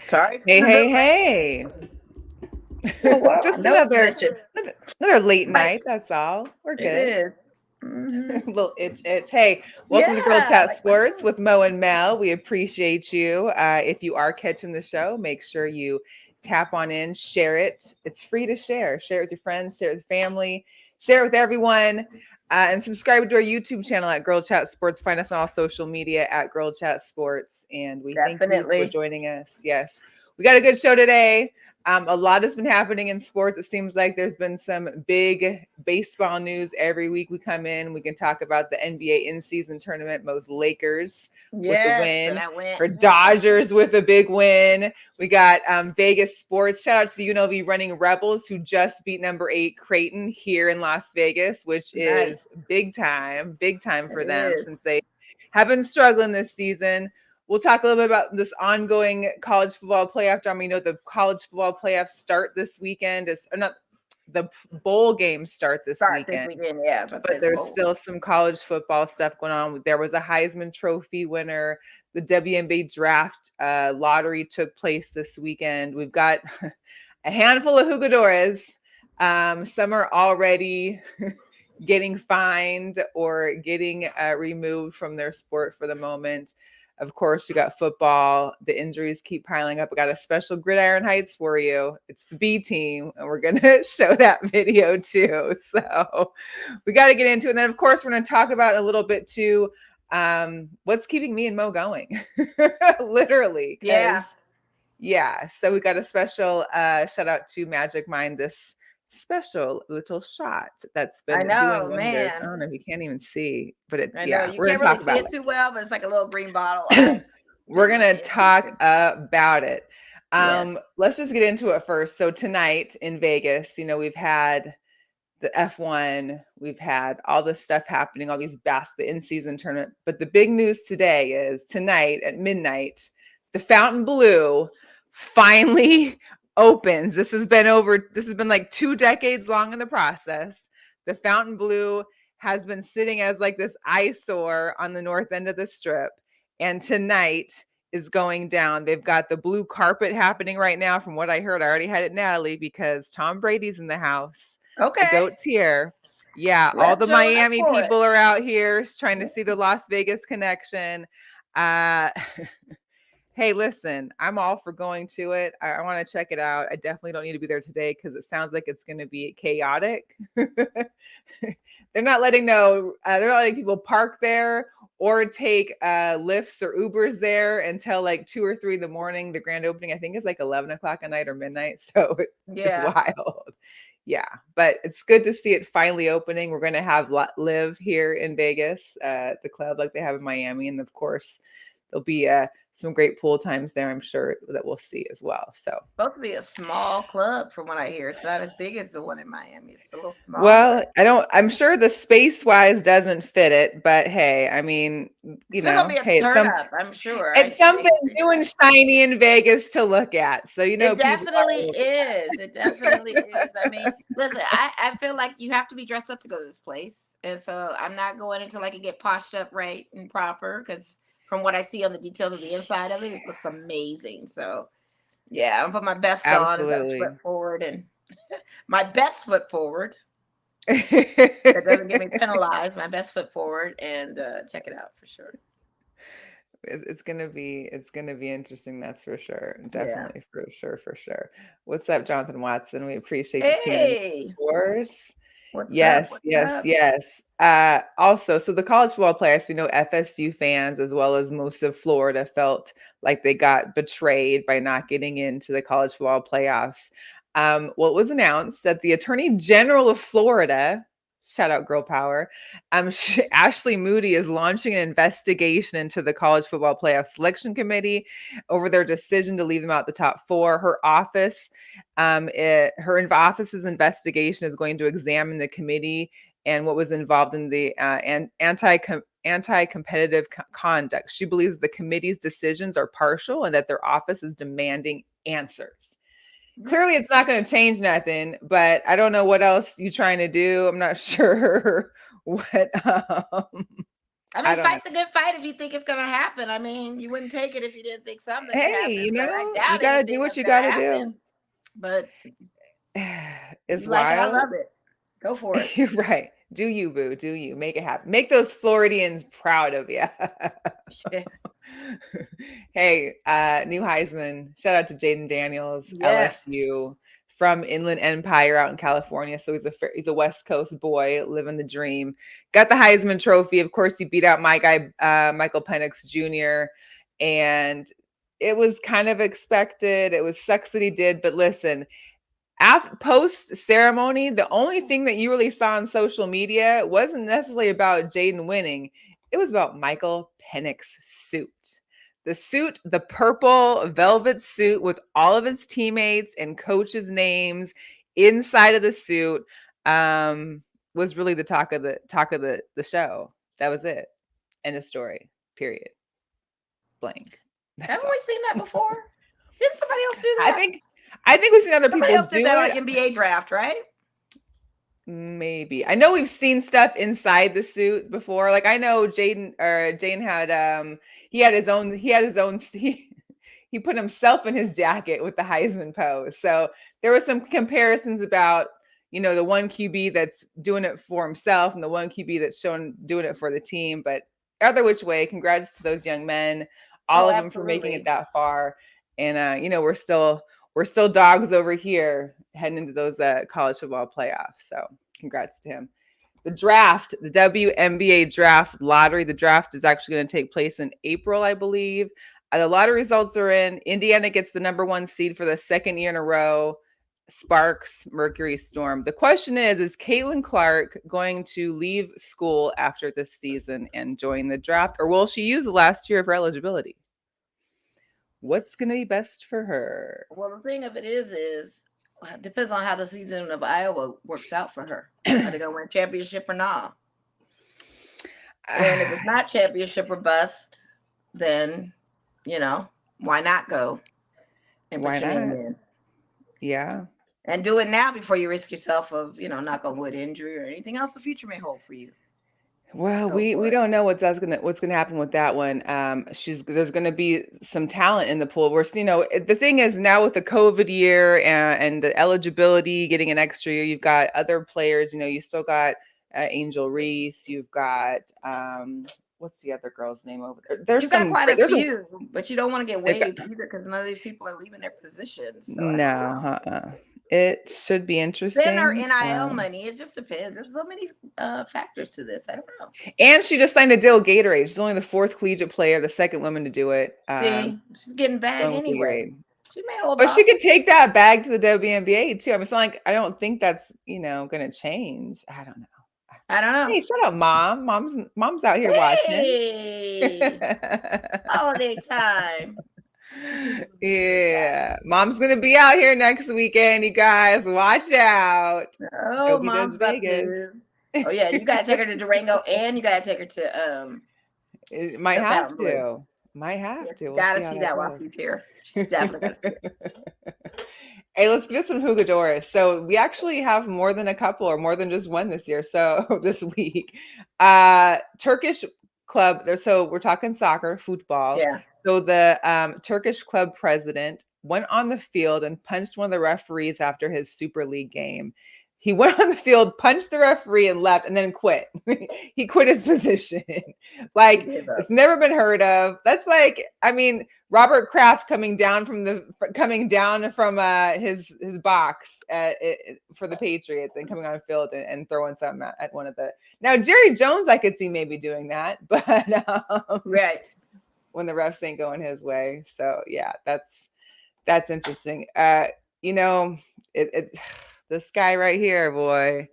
Sorry for Hey, the hey, delay. hey. Well, I Just know it's another late Mike. night. That's all. We're It good. is. Mm-hmm. Little itch. Hey, welcome to Girl Yeah, Chat like my Sports show. with Mo and Mel. We appreciate you. If you are catching the show, make sure you tap on in, share it. It's free to share. Share it with your friends, share it with family, share it with everyone. And subscribe to our YouTube channel at Girl Chat Sports. Find us on all social media at Girl Chat Sports. And we thank you for Definitely. joining us. Yes, we got a good show today. A lot has been happening in sports. It seems like there's been some big baseball news every week. We come in, we can talk about the NBA in-season tournament. Most Lakers with the Yes, and win, I went. for Dodgers with a big win. We got Vegas sports. Shout out to the UNLV Running Rebels who just beat number 8 Creighton here in Las Vegas, which Nice. is big time for It them is. since they have been struggling this season. We'll talk a little bit about this ongoing college football playoff drama. You know, the college football playoffs start this weekend. Is not the bowl games start this Start this weekend, weekend. Yeah, I was about to say but it's there's bold. still some college football stuff going on. There was a Heisman Trophy winner. The WNBA draft lottery took place this weekend. We've got a handful of jugadores. Some are already getting fined or getting removed from their sport for the moment. Of course, you got football. The injuries keep piling up. I got a special Gridiron Heights for you. It's the B team, and we're going to show that video too. So we got to get into it. And then, of course, we're going to talk about a little bit too what's keeping me and Mo going, literally. Yeah. Yeah. So we got a special shout out to Magic Mind, this special little shot that's I been doing know, wonders. I man. don't know if you can't even see, but it's, I know. yeah, You we're going can't to really talk see about it too well, but it's like a little green bottle. it. I We're do going to see it talk peeking. about it. Yes. Let's just get into it first. So tonight in Vegas, you know, we've had the F1, we've had all this stuff happening, all these the in-season tournament. But the big news today is tonight at midnight, the Fountain Blue finally opens. This has been like 2 decades long in the process. The Fountain Blue has been sitting as like this eyesore on the north end of the strip. And tonight is going down. They've got the blue carpet happening right now. From what I heard, I already had it, Natalie, because Tom Brady's in the house. The Okay. goat's here. Yeah, Well, all I'm the showing up Miami for it. people are out here trying to see the Las Vegas connection. Uh, hey, listen, I'm all for going to it. I want to check it out. I definitely don't need to be there today because it sounds like it's going to be chaotic. They're not letting people park there or take Lyfts or Ubers there until like 2 or 3 in the morning. The grand opening, I think, is like 11 o'clock at night or midnight. So it's Yeah. wild. Yeah, but it's good to see it finally opening. We're going to have Live here in Vegas, the club like they have in Miami. And of course, there'll be some great pool times there, I'm sure, that we'll see as well. So, Supposed to be a small club from what I hear. It's not as big as the one in Miami. It's a little smaller. well, I'm sure the space wise doesn't fit it, but hey, I mean, It's still gonna be a hey, turn up, I'm sure. it's I something can see new and that. shiny in Vegas to look at. So, It people definitely are, is. It definitely is. I mean, listen, I feel like you have to be dressed up to go to this place. And so I'm not going until I can get poshed up right and proper because from what I see on the details of the inside of it, it looks amazing. So yeah, I'm put my best on and got absolutely. foot forward and my best foot forward. That doesn't get me penalized. My best foot forward and check it out for sure. It's gonna be interesting, that's for sure. Yeah. Definitely, for sure. What's up, Jonathan Watson? We appreciate you tuning in, of Hey, course. what's up? Yes, What's yes, up? yes. Also, so the college football playoffs, we know FSU fans as well as most of Florida felt like they got betrayed by not getting into the college football playoffs. Well, it was announced that the Attorney General of Florida, shout out Girl Power, Ashley Moody is launching an investigation into the college football playoff selection committee over their decision to leave them out the top 4. Her office's investigation is going to examine the committee and what was involved in the anti-competitive conduct. She believes the committee's decisions are partial and that their office is demanding answers. Clearly, it's not going to change nothing, but I don't know what else you're trying to do. I'm not sure what. I I mean, don't know. fight the good fight if you think it's gonna happen. I mean, you wouldn't take it if you didn't think something could Hey, happen. But I you doubt got to do anything what that's you gonna got to do. happen. But It's you like it, I wild. love it. Go for it. You're right. Do you, boo? Do you make it happen? Make those Floridians proud of you. Hey, new Heisman. Shout out to Jaden Daniels, Yes. LSU, from Inland Empire out in California. So he's a West Coast boy living the dream. Got the Heisman Trophy. Of course, he beat out my guy Michael Penix Jr. And it was kind of expected. It was sucks that he did, but listen, after post ceremony, the only thing that you really saw on social media wasn't necessarily about Jaden winning. It was about Michael Penix's suit. The suit, the purple velvet suit with all of his teammates and coaches' names inside of the suit, was really the talk of the show. That was it. End of story. Period. Blank. That's Haven't all. we seen that before? Didn't somebody else do I that? think I think we've seen other Somebody people else did do that it. on NBA draft, right? Maybe. I know we've seen stuff inside the suit before. Like I know Jane had he put himself in his jacket with the Heisman pose. So there were some comparisons about, the one QB that's doing it for himself and the one QB that's doing it for the team. But either which way, congrats to those young men, all Oh, of them for making it absolutely. that far. And we're still dogs over here heading into those college football playoffs. So congrats to him. The draft, the WNBA draft lottery, the draft is actually going to take place in April, I believe. The lottery results are in. Indiana gets the number 1 seed for the second year in a row. Sparks, Mercury Storm. The question is Caitlin Clark going to leave school after this season and join the draft, or will she use the last year of her eligibility? What's going to be best for her? Well, the thing of it is it depends on how the season of Iowa works out for her. Are they gonna win championship or not? And if it's not championship or bust, then why not go and Why put your name not? in Yeah. and do it now before you risk yourself of knock on wood, injury or anything else the future may hold for you. Well, Go we for it. don't know what's gonna happen with that one. There's gonna be some talent in the pool. The thing is now with the COVID year and the eligibility, getting an extra year, you've got other players. You still got Angel Reese. You've got what's the other girl's name over there? You got quite a few, but you don't want to get they've got, waived either because none of these people are leaving their positions. So I don't no, know. it should be Then our interesting. NIL money, it just depends. There's so many factors to this. I don't know. And she just signed a deal with Gatorade. She's only the 4th collegiate player, the 2nd woman to do it. See, she's getting bag Going with anyway. Gatorade. She may hold But off. she could take that bag to the WNBA too. I mean, it's not like I don't think that's going to change. I don't know. I don't know. Hey, shut up, mom. Mom's out here watching. Hey, holiday time. Yeah, mom's gonna be out here next weekend. You guys, watch out. Oh, Jogi mom's does about Vegas. to. Oh yeah, you gotta take her to Durango and you gotta take her to It might the have Fountain Blue. to. Might have to. You We'll see gotta how see that that while goes. she's here. She's definitely gotta see it. Hey, let's get some Jugadores. So we actually have more than a couple or more than just one this year. So this week, Turkish club. So we're talking soccer, football. Yeah. So the Turkish club president went on the field and punched one of the referees after his Super League game. He went on the field, punched the referee, and left, and then quit. He quit his position. Like, it's never been heard of. That's like, I mean, Robert Kraft coming down from his box for the Patriots and coming on the field and throwing something at one of the. Now Jerry Jones, I could see maybe doing that, but right when the refs ain't going his way. So yeah, that's interesting. This guy right here, boy.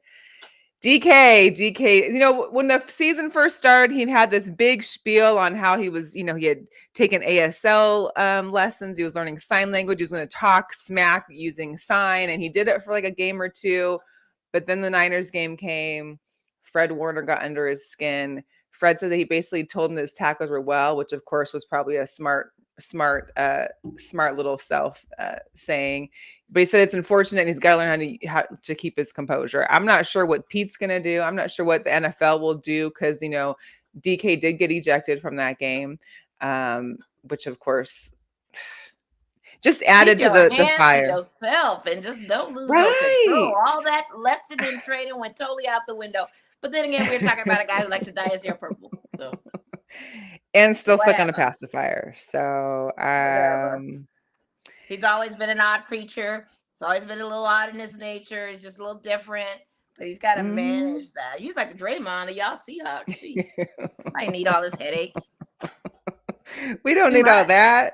DK, when the season first started, he had this big spiel on how he was, he had taken ASL lessons. He was learning sign language. He was going to talk smack using sign, and he did it for like a game or two. But then the Niners game came. Fred Warner got under his skin. Fred said that he basically told him that his tackles were well, which of course was probably a smart little self saying. But he said it's unfortunate and he's got to learn how to keep his composure. I'm not sure what Pete's going to do. I'm not sure what the NFL will do because, DK did get ejected from that game, which of course just added Keep to your the hands to fire. yourself and just don't lose no Right. control. All that lesson in training went totally out the window. But then again, we were talking about a guy who likes to dye his hair purple. So And still stuck on a whatever. pacifier. So Whatever. He's always been an odd creature. He's always been a little odd in his nature. He's just a little different. But he's got to mhm. manage that. He's like the Draymond of y'all Seahawks. Jeez. I need all this headache. We don't Too need all much. that.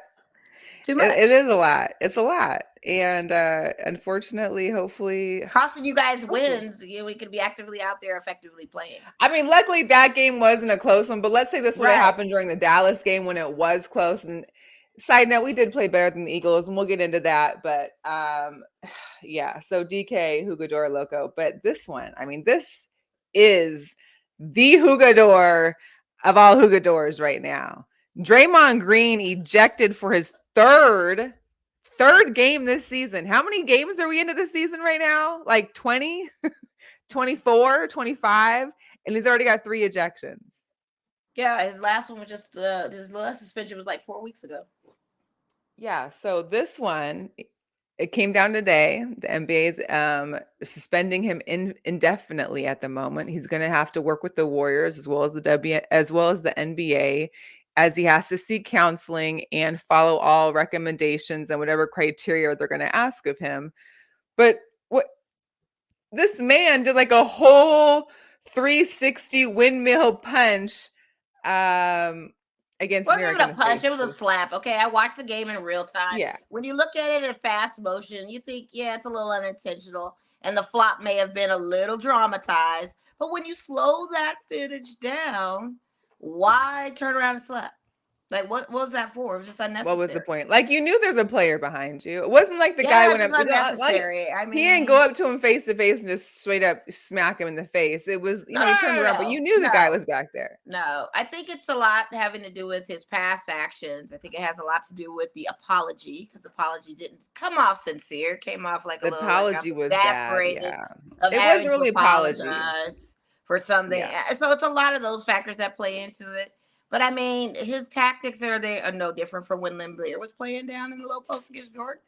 Too It much. is a lot. It's a lot. And unfortunately, hopefully, Costing you guys hopefully. wins. We could be actively out there effectively playing. I mean, luckily that game wasn't a close one, but let's say this would have Right. happened during the Dallas game when it was close. And side note, we did play better than the Eagles, and we'll get into that. But yeah, so DK, Jugador Loco. But this one, I mean, this is the Jugador of all Jugadors right now. Draymond Green ejected for his third game this season. How many games are we into this season right now? Like 20, 24, 25, and he's already got 3 ejections. Yeah, his last one was just his last suspension was like 4 weeks ago. Yeah, so this one, it came down today. The NBA is suspending him indefinitely at the moment. He's going to have to work with the Warriors as well as the NBA, as he has to seek counseling and follow all recommendations and whatever criteria they're going to ask of him. But what this man did like a whole 360 windmill punch against Wasn't New York even in a the punch, it face. was a slap. Okay, I watched the game in real time. Yeah. When you look at it in fast motion, you think, yeah, it's a little unintentional, and the flop may have been a little dramatized. But when you slow that footage down, why turn around and slap? Like, what was that for? It was just What was the unnecessary. point? Like, you knew there's a player behind you. It wasn't like the guy Yeah, went it's up just like unnecessary. I he didn't go mean, up to him face to face and just straight up smack him in the face. It was, no, he turned around, but you knew the guy no. was back there. No, I think it's a lot having to do with his past actions. I think it has a lot to do with the apology, because the apology didn't come off sincere. It came off like a The little like I'm apology was bad. exasperated Yeah. of It wasn't having to really apology. apologize for something. Yeah. So it's a lot of those factors that play into it. But I mean, his tactics are no different from when Lynn Blair was playing down in the low post against Jordan.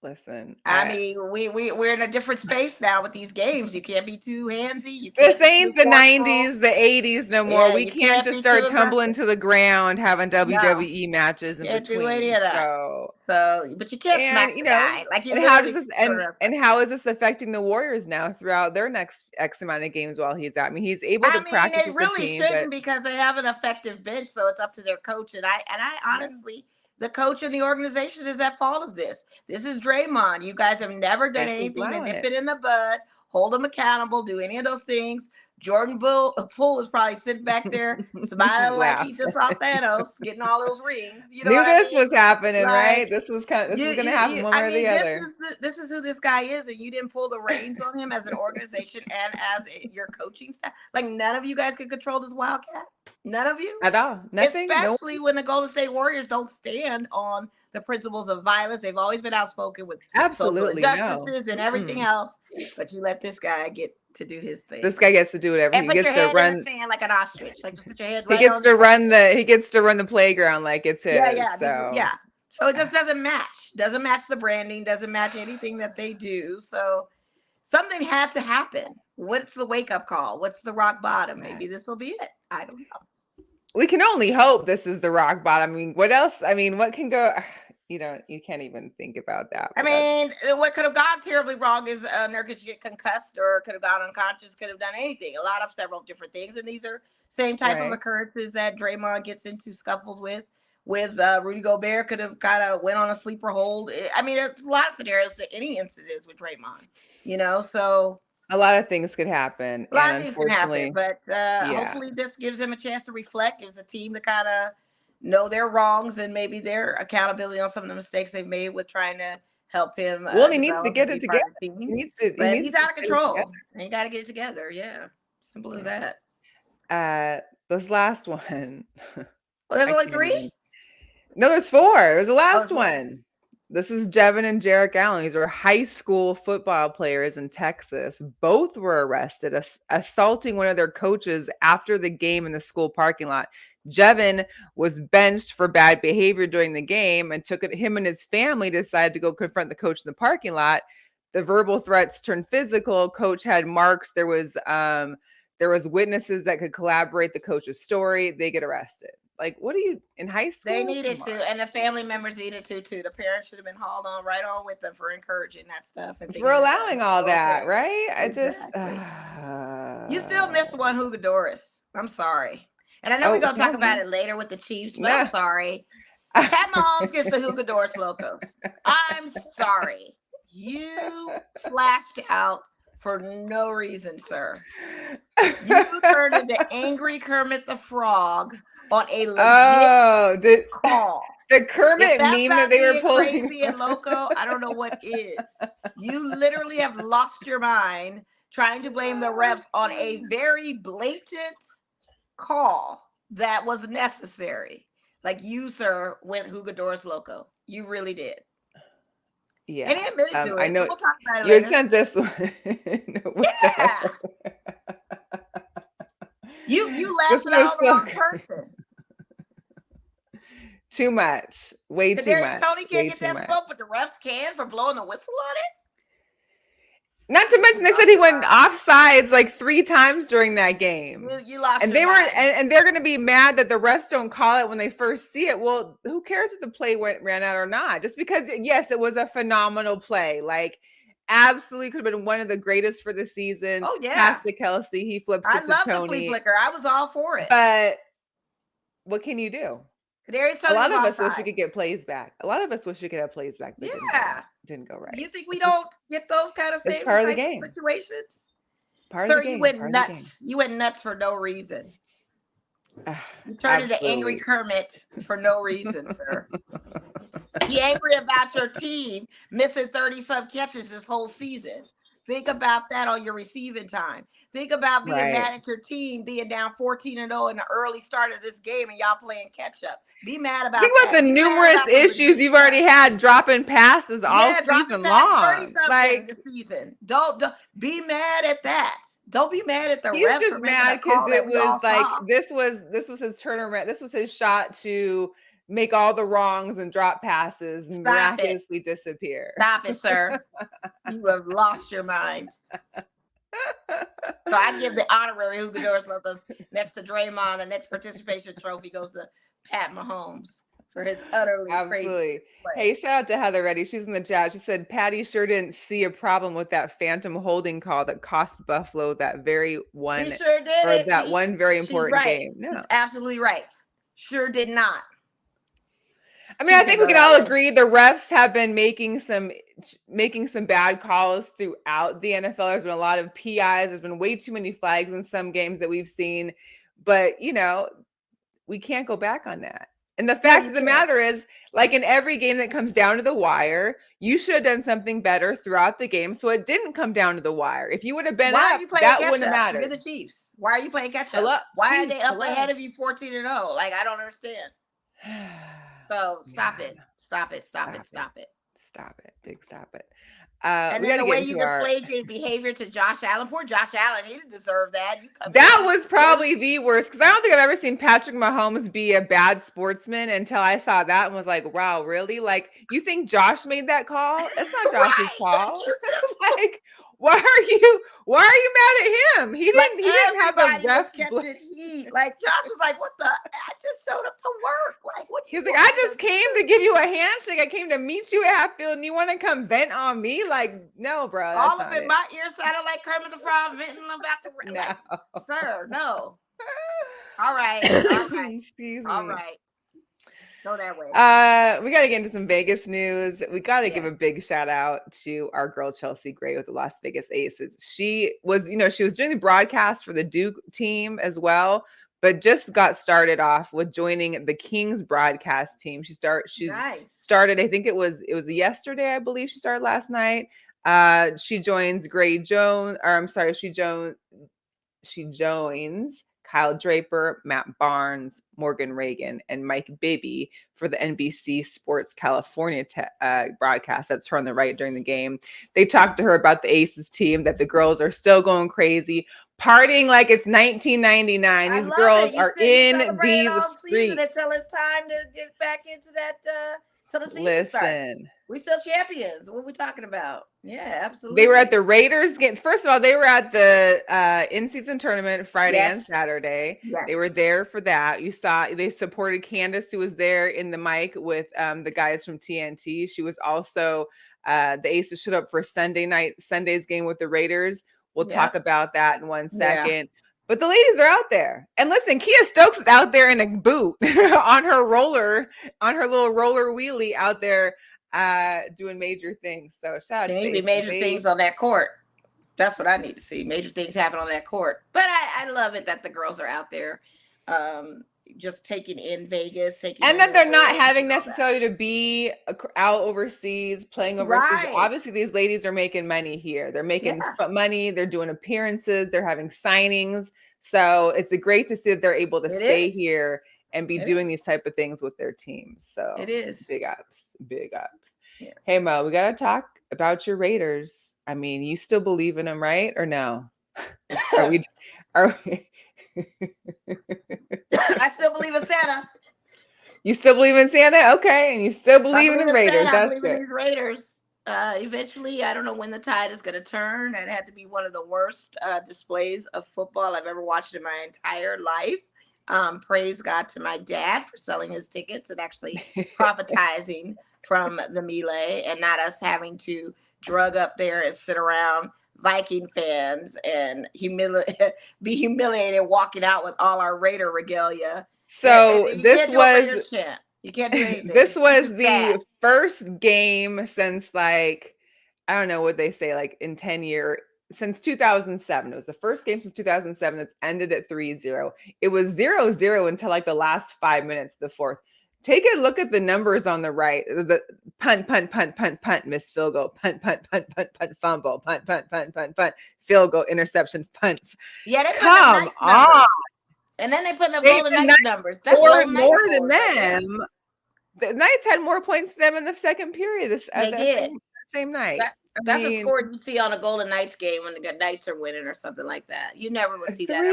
Listen, I mean, we're in a different space now with these games. You can't be too handsy. You this can't be too ain't the forceful. 90s, the 80s no more. Yeah, We you can't can't just be too start tumbling aggressive. to the ground having No. WWE matches in Can't do any between. of that. So, So, but you can't and smack the guy. Like you and how does literally this turn around. and how is this affecting the Warriors now throughout their next X amount of games while he's out? I mean, he's able to I mean, practice it with the really team, but shouldn't, because they have an effective bench, so it's up to their coach. And I yeah, honestly, the coach and the organization is at fault of this. This is Draymond. You guys have never done they keep anything to allowing nip it. it in the bud, hold them accountable, do any of those things. Jordan Poole is probably sitting back there smiling like Laugh. he just saw Thanos getting all those rings. You know Knew what I this mean? was happening, right? Like, This was gonna happen one I way or the mean, other. this is who this guy is, and you didn't pull the reins on him as an organization and as your coaching staff. Like, none of you guys can control this Wildcat. None of you, At all. Nothing. No. especially when the Golden State Warriors don't stand on the principles of violence. They've always been outspoken with social Absolutely no. injustices and everything Mm-mm. else, but you let this guy get to do his thing This guy gets to do whatever. and He put gets your to head in the run. sand like an ostrich. Like, just put your head He right gets on the to sand. run the playground like it's Yeah, his. yeah, So So it just doesn't match. Doesn't match the branding. Doesn't match anything that they do. So something had to happen. What's the wake up call? What's the rock bottom? Maybe this will be it. I don't know. we can only hope this is the rock bottom. I mean, what else? I mean, what can go? You can't even think about that. I But that's mean, what could have gone terribly wrong is Nurkic get concussed, or could have gone unconscious, could have done anything. A lot of several different things, and these are same type of right. occurrences that Draymond gets into scuffles with. With Rudy Gobert, could have kind of went on a sleeper hold. I mean, there's a lot of scenarios to any incidents with Draymond. So A lot of things could happen, a and lot of things can happen, unfortunately, but yeah. hopefully this gives them a chance to reflect, gives the team to kind of know their wrongs and maybe their accountability on some of the mistakes they've made with trying to help him Well, he needs to develop and get it be together. part of the He team. needs to. He But needs he's to out of get it together. control, and you got to get it together. Yeah, simple as Yeah. that. This last one, Well, there's I only can't three. even. No, there's 4. It was the Oh, last there's more. one. This is Jevin and Jarek Allen. These are high school football players in Texas. Both were arrested, assaulting one of their coaches after the game in the school parking lot. Jevin was benched for bad behavior during the game, and him and his family decided to go confront the coach in the parking lot. The verbal threats turned physical. Coach had marks. There was witnesses that could corroborate the coach's story. They get arrested. Like, what are you in high school? They needed to, and the family members needed to too. The parents should have been hauled on right on with them for encouraging that stuff and for allowing all that, okay. right? Exactly. I just you still missed one, Jugadores. I'm sorry, and I know we're gonna talk about it later with the Chiefs, but I'm sorry. Pat Mahomes gets the Jugadores Locos. I'm sorry, you flashed out for no reason, sir. You turned into Angry Kermit the Frog on a legit call. The Kermit meme that they were pulling. Crazy and loco, I don't know what is. You literally have lost your mind trying to blame the refs on a very blatant call that was necessary. Like you, sir, went Jugadores Loco. You really did. Yeah. And he admitted to it. I know we'll talk about it you later. had sent this one. Yeah. You lasted out the wrong person. Too much. Way too much. Tony can't get that smoke, but the refs can for blowing the whistle on it? Not to mention, they said he went offsides like 3 times during that game. You lost and they were, and they're going to be mad that the refs don't call it when they first see it. Well, who cares if the play ran out or not? Just because, yes, it was a phenomenal play. Like, absolutely could have been one of the greatest for the season. Oh yeah, pass to Kelsey, he flips it to Tony. I love the flea flicker. I was all for it. But what can you do? A lot of us wish we could get plays back. A lot of us wish we could have plays back. Yeah, didn't go right. You think we don't get those kind of same part of the game situations? Sir, you went nuts. You went nuts for no reason. You turned into Angry Kermit for no reason, sir. Be angry about your team missing 30-some catches this whole season. Think about that on your receiving time. Think about being mad at your team being down 14-0 in the early start of this game and y'all playing catch up. Be mad about Think about the numerous issues you've already had dropping passes all season long. Like the season. Don't be mad at that. Don't be mad at the refs. He's just mad because it was like this was his turnaround. This was his shot to make all the wrongs and drop passes miraculously disappear. Stop it, sir. You have lost your mind. So I give the honorary Jugadores Locos next to Draymond. The next participation trophy goes to Pat Mahomes for his utterly crazy play. Hey, shout out to Heather Reddy. She's in the chat. She said Patty sure didn't see a problem with that phantom holding call that cost Buffalo that very one. He sure did. One very important game. No, she's absolutely right. Sure did not. I mean, I think we can all agree the refs have been making some bad calls throughout the NFL. There's been a lot of PIs. There's been way too many flags in some games that we've seen. But, we can't go back on that. And the fact of the matter is, like in every game that comes down to the wire, you should have done something better throughout the game so it didn't come down to the wire. If you would have been up, that wouldn't have mattered. You're the Chiefs. Why are you playing catch up? Why are they up ahead of you 14-0? Like, I don't understand. So stop it. Stop it. Big stop it. And then the way you displayed your behavior to Josh Allen. Poor Josh Allen. He didn't deserve that. That was probably the worst because I don't think I've ever seen Patrick Mahomes be a bad sportsman until I saw that and was like, wow, really? Like, you think Josh made that call? That's not Josh's call. Like, why are you mad at him? He didn't have a ref heat. Like Josh was like, what the? I just showed up to work. Like, what? He's like, I just came to give you a handshake. I came to meet you at Hatfield, and you want to come vent on me? Like, no, bro. All of it. My ear sounded like Kermit the Frog venting about the. No. Like, sir, no. All right. Excuse me. All right. Go that way. We got to get into some Vegas news. We got to give a big shout out to our girl Chelsea Gray with the Las Vegas Aces. She was doing the broadcast for the Duke team as well, but just got started off with joining the Kings broadcast team. She's started. I think it was yesterday. I believe she started last night. She joins She joins Kyle Draper, Matt Barnes, Morgan Reagan, and Mike Bibby for the NBC Sports California broadcast. That's her on the right during the game. They talked to her about the Aces team, that the girls are still going crazy, partying like it's 1999. These girls are in these streets until it's time to get back into that till the season starts. Listen, we still champions. What are we talking about? Yeah, absolutely. they were at the Raiders game. First of all, they were at the in-season tournament Friday and Saturday. Yes. They were there for that. You saw they supported Candace, who was there in the mic with the guys from TNT. She was also the Aces showed up for Sunday's game with the Raiders. We'll talk about that in 1 second. Yeah. But the ladies are out there. And listen, Kia Stokes is out there in a boot on her little roller wheelie out there doing major things. So shout out to maybe major things on that court. That's what I need to see. Major things happen on that court. But I love it that the girls are out there just taking in Vegas. And that they're not having necessarily to be out overseas, playing overseas. Right. Obviously, these ladies are making money here. They're making money. They're doing appearances. They're having signings. So it's great to see that they're able to stay here and be doing these type of things with their teams. So it is. Big ups. Yeah. Hey, Mo, we got to talk about your Raiders. I mean, you still believe in them, right? Or no? Are we I still believe in Santa. You still believe in Santa? Okay. And you still believe in the Raiders. That's good. I believe in the Raiders. Eventually, I don't know when the tide is going to turn. It had to be one of the worst displays of football I've ever watched in my entire life. Praise God to my dad for selling his tickets and actually profitizing from the melee and not us having to drug up there and sit around Viking fans and be humiliated walking out with all our Raider regalia. So this was you can't do anything. This was the first game since I don't know what they say, in 10 years, since 2007. It was the first game since 2007 that's ended at 3-0. It was 0-0 until the last 5 minutes of the fourth. Take a look at the numbers on the right. The punt, missed field goal, punt, fumble, punt, field goal, interception, punt. Yeah, they come on. And then they put up Golden Knights numbers. That's more than them. The Knights had more points than them in the second period. They did. Same night. That's a score you see on a Golden Knights game when the Knights are winning or something like that. You never would see that.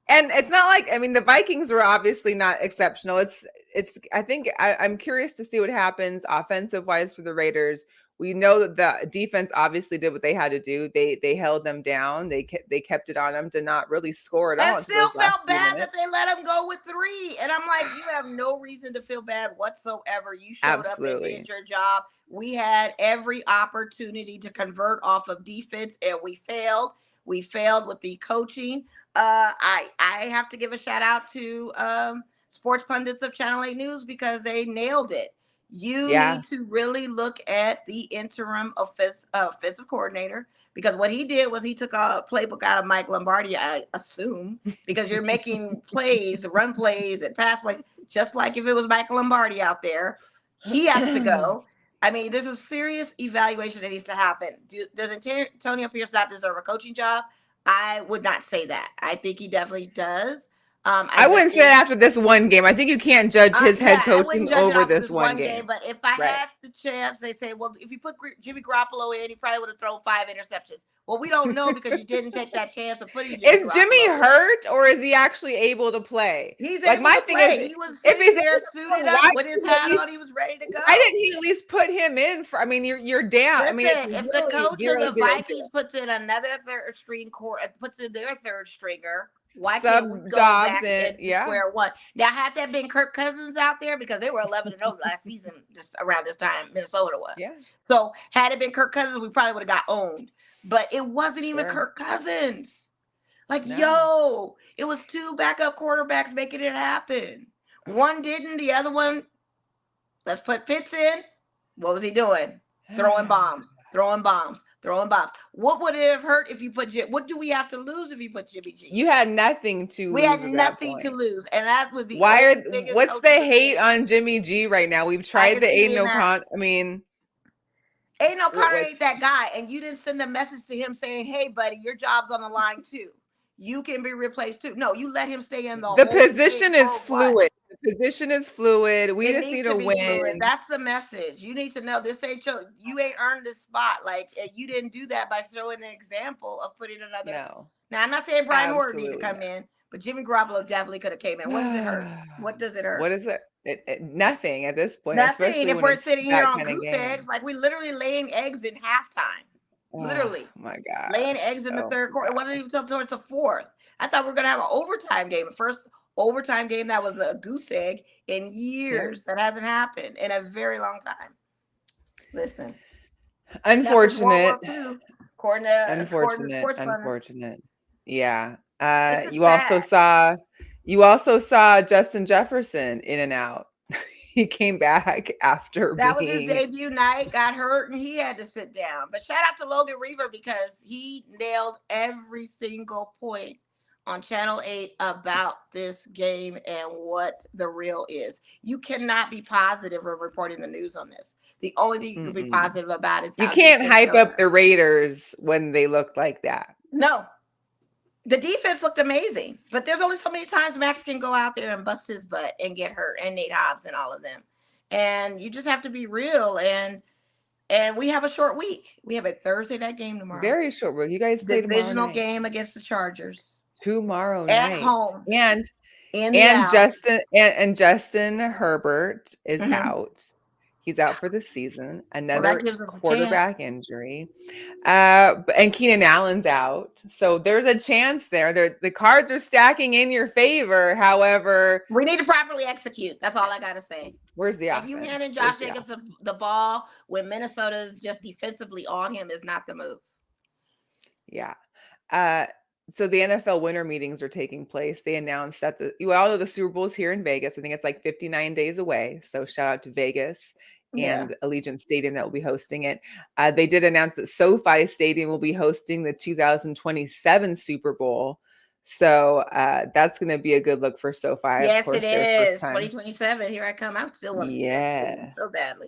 And it's not the Vikings were obviously not exceptional. I think I'm curious to see what happens offensive wise for the Raiders. We know that the defense obviously did what they had to do. They held them down. They kept it on them to not really score at all. I still felt bad that they let them go with 3. And I'm like, you have no reason to feel bad whatsoever. You showed up and did your job. We had every opportunity to convert off of defense and we failed. We failed with the coaching. I have to give a shout out to sports pundits of Channel 8 News because they nailed it. You need to really look at the interim offensive coordinator because what he did was he took a playbook out of Mike Lombardi, I assume, because you're making plays, run plays, and pass plays, just like if it was Mike Lombardi out there. He has to go. I mean, there's a serious evaluation that needs to happen. Does Antonio Pierce not deserve a coaching job? I would not say that. I think he definitely does. I wouldn't say after this one game. I think you can't judge his head coaching over this one game. But if I had the chance, they say, well, if you put Jimmy Garoppolo in, he probably would have thrown 5 interceptions. Well, we don't know because you didn't take that chance of putting Jimmy Is Jimmy hurt or is he actually able to play? He's able to play. He was if he's there suited up with his hat on, he was ready to go. Why didn't he at least put him in? You're down. Listen, if the coach of the Vikings puts in another third stringer, why can't we go back and square one? Now, had that been Kirk Cousins out there, because they were 11-0 last season, around this time, Minnesota was. Yeah. So had it been Kirk Cousins, we probably would have got owned. But it wasn't even Kirk Cousins. It was 2 backup quarterbacks making it happen. One didn't, the other one, let's put Pitts in. What was he doing? Throwing bombs. What would it have hurt if you put what do we have to lose if you put Jimmy G? You had nothing to lose. We had nothing to lose. And that was the what's the hate on Jimmy G right now? We've tried the Aiden O'Connell. Ain't no Connor was ain't that guy. And you didn't send a message to him saying, hey, buddy, your job's on the line too. You can be replaced too. No, you let him stay in the the whole game position is for what? fluid. The position is fluid. We It just need needs to to be fluid. win. That's the message. You need to know this ain't you ain't earned this spot. Like you didn't do that by showing an example of putting another. No, Now I'm not saying Brian Horton need to absolutely come in, but Jimmy Garoppolo definitely could have came in. What does it hurt? not. What does it hurt? What is it? Nothing at this point, Nothing. especially If when we're it's sitting here that on kind of goose game. eggs, like we literally laying eggs in halftime. Oh Literally my laying gosh. eggs in the Oh third my quarter. It wasn't even until towards the fourth. I thought we were gonna have an overtime game. The first overtime game that was a goose egg in years. Yeah. That hasn't happened in a very long time. Listen. Unfortunate. According to Unfortunate. Sports Center. Unfortunate. Yeah. It's just You also bad. saw Justin Jefferson in and out. He came back after That was his being debut night, got hurt, and he had to sit down. But shout out to Logan Reaver because he nailed every single point on Channel 8 about this game and what the real is. You cannot be positive in reporting the news on this. The only thing you can be positive about is you how can't defense hype showed up the Raiders when they look like that. No. The defense looked amazing, but there's only so many times Max can go out there and bust his butt and get hurt, and Nate Hobbs and all of them. And you just have to be real. And we have a short week. We have a Thursday night game tomorrow. Very short week. You guys play tomorrow Divisional night. game against the Chargers. Tomorrow At night. home. And Justin Herbert is out. He's out for the season. Another quarterback injury. And Keenan Allen's out. So there's a chance there. The cards are stacking in your favor. However, we need to properly execute. That's all I got to say. Where's the offense? And you handing Josh Jacobs the ball when Minnesota's just defensively on him is not the move. Yeah. So the NFL winter meetings are taking place. They announced that you all know the Super Bowl is here in Vegas. I think it's like 59 days away. So shout out to Vegas and Allegiant Stadium that will be hosting it. They did announce that SoFi Stadium will be hosting the 2027 Super Bowl. So that's going to be a good look for SoFi. Yes, it is. 2027. Here I come. I still want to see that stadium so badly.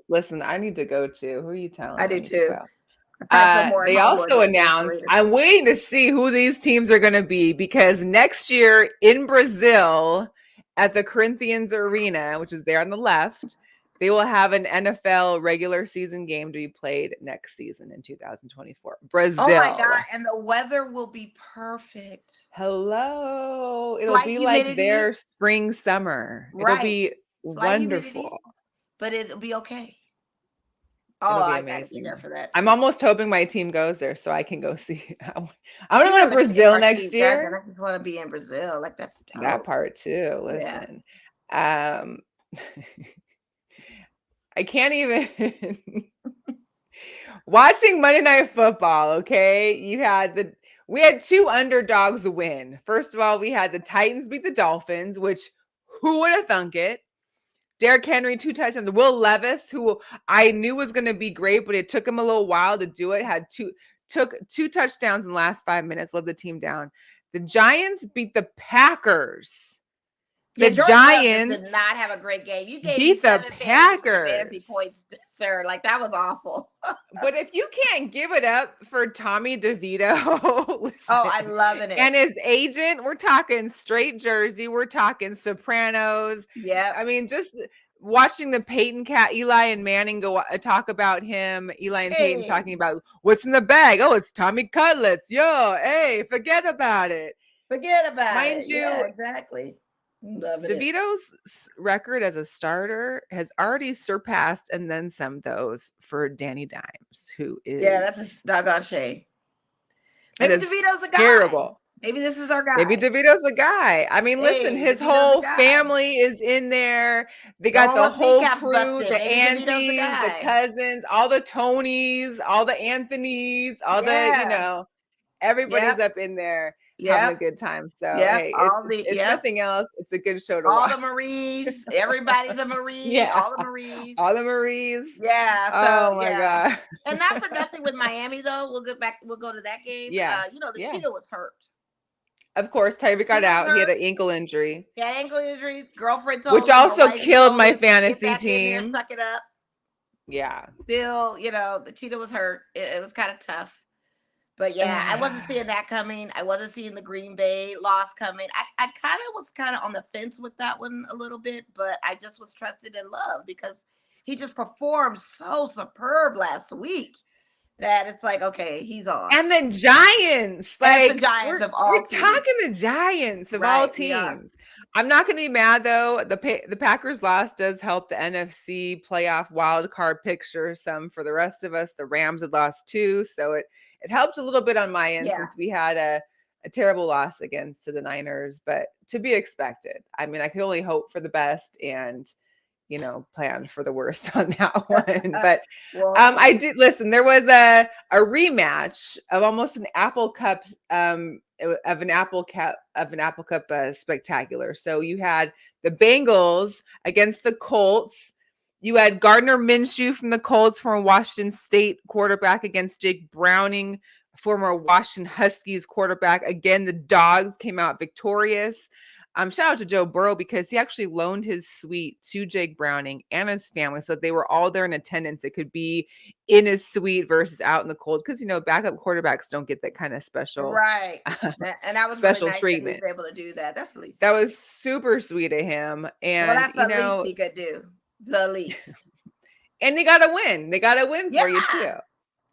Listen, I need to go too. Who are you telling? I do too. They also announced, I'm waiting to see who these teams are going to be, because next year in Brazil at the Corinthians Arena, which is there on the left, they will have an NFL regular season game to be played next season in 2024. Brazil. Oh my God. And the weather will be perfect. Hello. It'll be humidity, like their spring, summer. Right. It'll be wonderful. Humidity, but it'll be okay. Oh, I gotta be there for that. I'm almost hoping my team goes there so I can go see. I'm gonna go to Brazil next year. I just want to be in Brazil. Like that's dope. That part too. Listen, I can't even watching Monday Night Football. Okay, we had two underdogs win. First of all, we had the Titans beat the Dolphins, which who would have thunk it? Derrick Henry, 2 touchdowns. Will Levis, who I knew was going to be great, but it took him a little while to do it, took 2 touchdowns in the last 5 minutes, led the team down. The Giants beat the Packers. The Giants did not have a great game. You gave beat the Packers. Fantasy points, sir. Like that was awful. But if you can't give it up for Tommy DeVito, listen, I'm loving it. And his agent, we're talking straight Jersey, we're talking Sopranos. Yeah, I mean, just watching the Peyton cat, Eli and Manning go talk about him. Eli and Peyton talking about what's in the bag. Oh, it's Tommy Cutlets. Yo, hey, forget about it. Mind you, yeah, exactly. DeVito's record as a starter has already surpassed and then some those for Danny Dimes, who is that's a doggone shame. Maybe DeVito's the guy. Terrible. Maybe this is our guy. Maybe DeVito's the guy. I mean, listen, his whole family is in there. They got the whole crew, the aunties, the cousins, all the Tonys, all the Anthonys, all the, everybody's up in there. Having a good time. So hey, it's nothing else. It's a good show to watch. All the Maries. Everybody's a Marie. All the Maries. All the Maries. Yeah. So, oh my God. And not for nothing with Miami though. We'll go to that game. Yeah. The Cheetah was hurt. Of course, Tyreek got out. He had an ankle injury. Yeah, ankle injury. Girlfriend told which also killed my fantasy team. Suck it up. Yeah. Still, the cheetah was hurt. It was kind of tough. But yeah, I wasn't seeing that coming. I wasn't seeing the Green Bay loss coming. I kind of on the fence with that one a little bit, but I just was trusted in love because he just performed so superb last week that it's like, okay, he's on. And the Giants, And it's the like Giants we're of all teams. talking the Giants of all Right, we are. teams. I'm not going to be mad though. The Packers loss does help the NFC playoff wild card picture some for the rest of us. The Rams had lost too, so it helped a little bit on my end Yeah. since we had a terrible loss against to the Niners, but to be expected. I mean, I could only hope for the best and plan for the worst on that one. But Well, I did listen. There was a rematch of almost an Apple Cup of an Apple Cup spectacular. So you had the Bengals against the Colts. You had Gardner Minshew from the Colts, from Washington State quarterback, against Jake Browning, former Washington Huskies quarterback. Again, the Dogs came out victorious. Shout out to Joe Burrow because he actually loaned his suite to Jake Browning and his family, so they were all there in attendance. It could be in his suite versus out in the cold because backup quarterbacks don't get that kind of special, right. And that was special really nice treatment. that he was able to do that. That's the least. That was super sweet of him, and well, that's the least he could do. The least. And they got to win. They got to win for you too.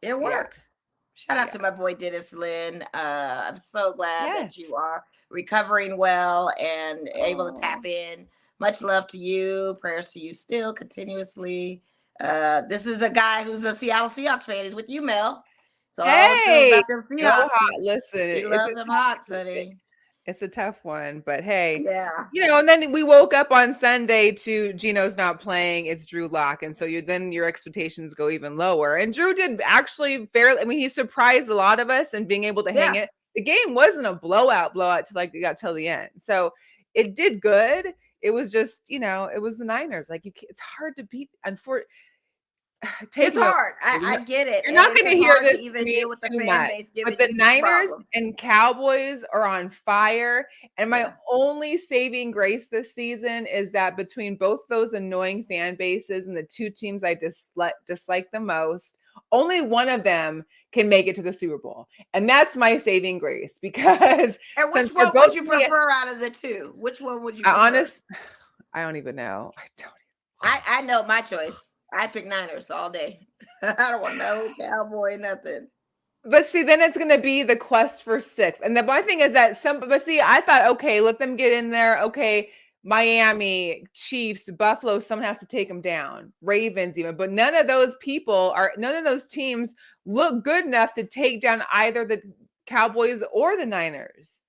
It works. Shout out to my boy Dennis Lynn. I'm so glad that you are recovering well and able to tap in. Much love to you. Prayers to you still continuously. This is a guy who's a Seattle Seahawks fan. He's with you, Mel. So hey, about them Seahawks. Listen, he loves them hot, Sonny. It's a tough one, but hey, yeah, and then we woke up on Sunday to Gino's not playing. It's Drew Lock, and so your expectations go even lower. And Drew did actually fairly. I mean, he surprised a lot of us and being able to hang it. The game wasn't a blowout till like it got till the end, so it did good. It was just it was the Niners. Like it's hard to beat. It's hard. I get it. You're not going to hear this even deal with the fan base, but the Niners and Cowboys are on fire. And my only saving grace this season is that between both those annoying fan bases and the two teams I dislike the most, only one of them can make it to the Super Bowl. And that's my saving grace because and which one would you prefer out of the two? Which one would you prefer? I don't even know. I know my choice. I pick Niners all day. I don't want no Cowboy, nothing. But see, then it's going to be the quest for 6. And my thing is that I thought, okay, let them get in there. Okay, Miami, Chiefs, Buffalo, someone has to take them down. Ravens even. But none of those teams look good enough to take down either the Cowboys or the Niners.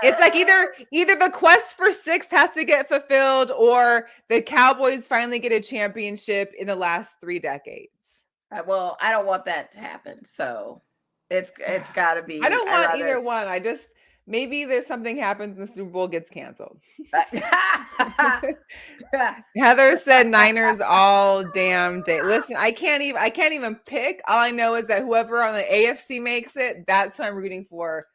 It's like either the quest for 6 has to get fulfilled or the Cowboys finally get a championship in the last 3 decades. Well, I don't want that to happen. So it's got to be. I don't want either one. I just maybe there's something happens and the Super Bowl gets canceled. Heather said Niners all damn day. Listen, I can't even pick. All I know is that whoever on the AFC makes it, that's who I'm rooting for.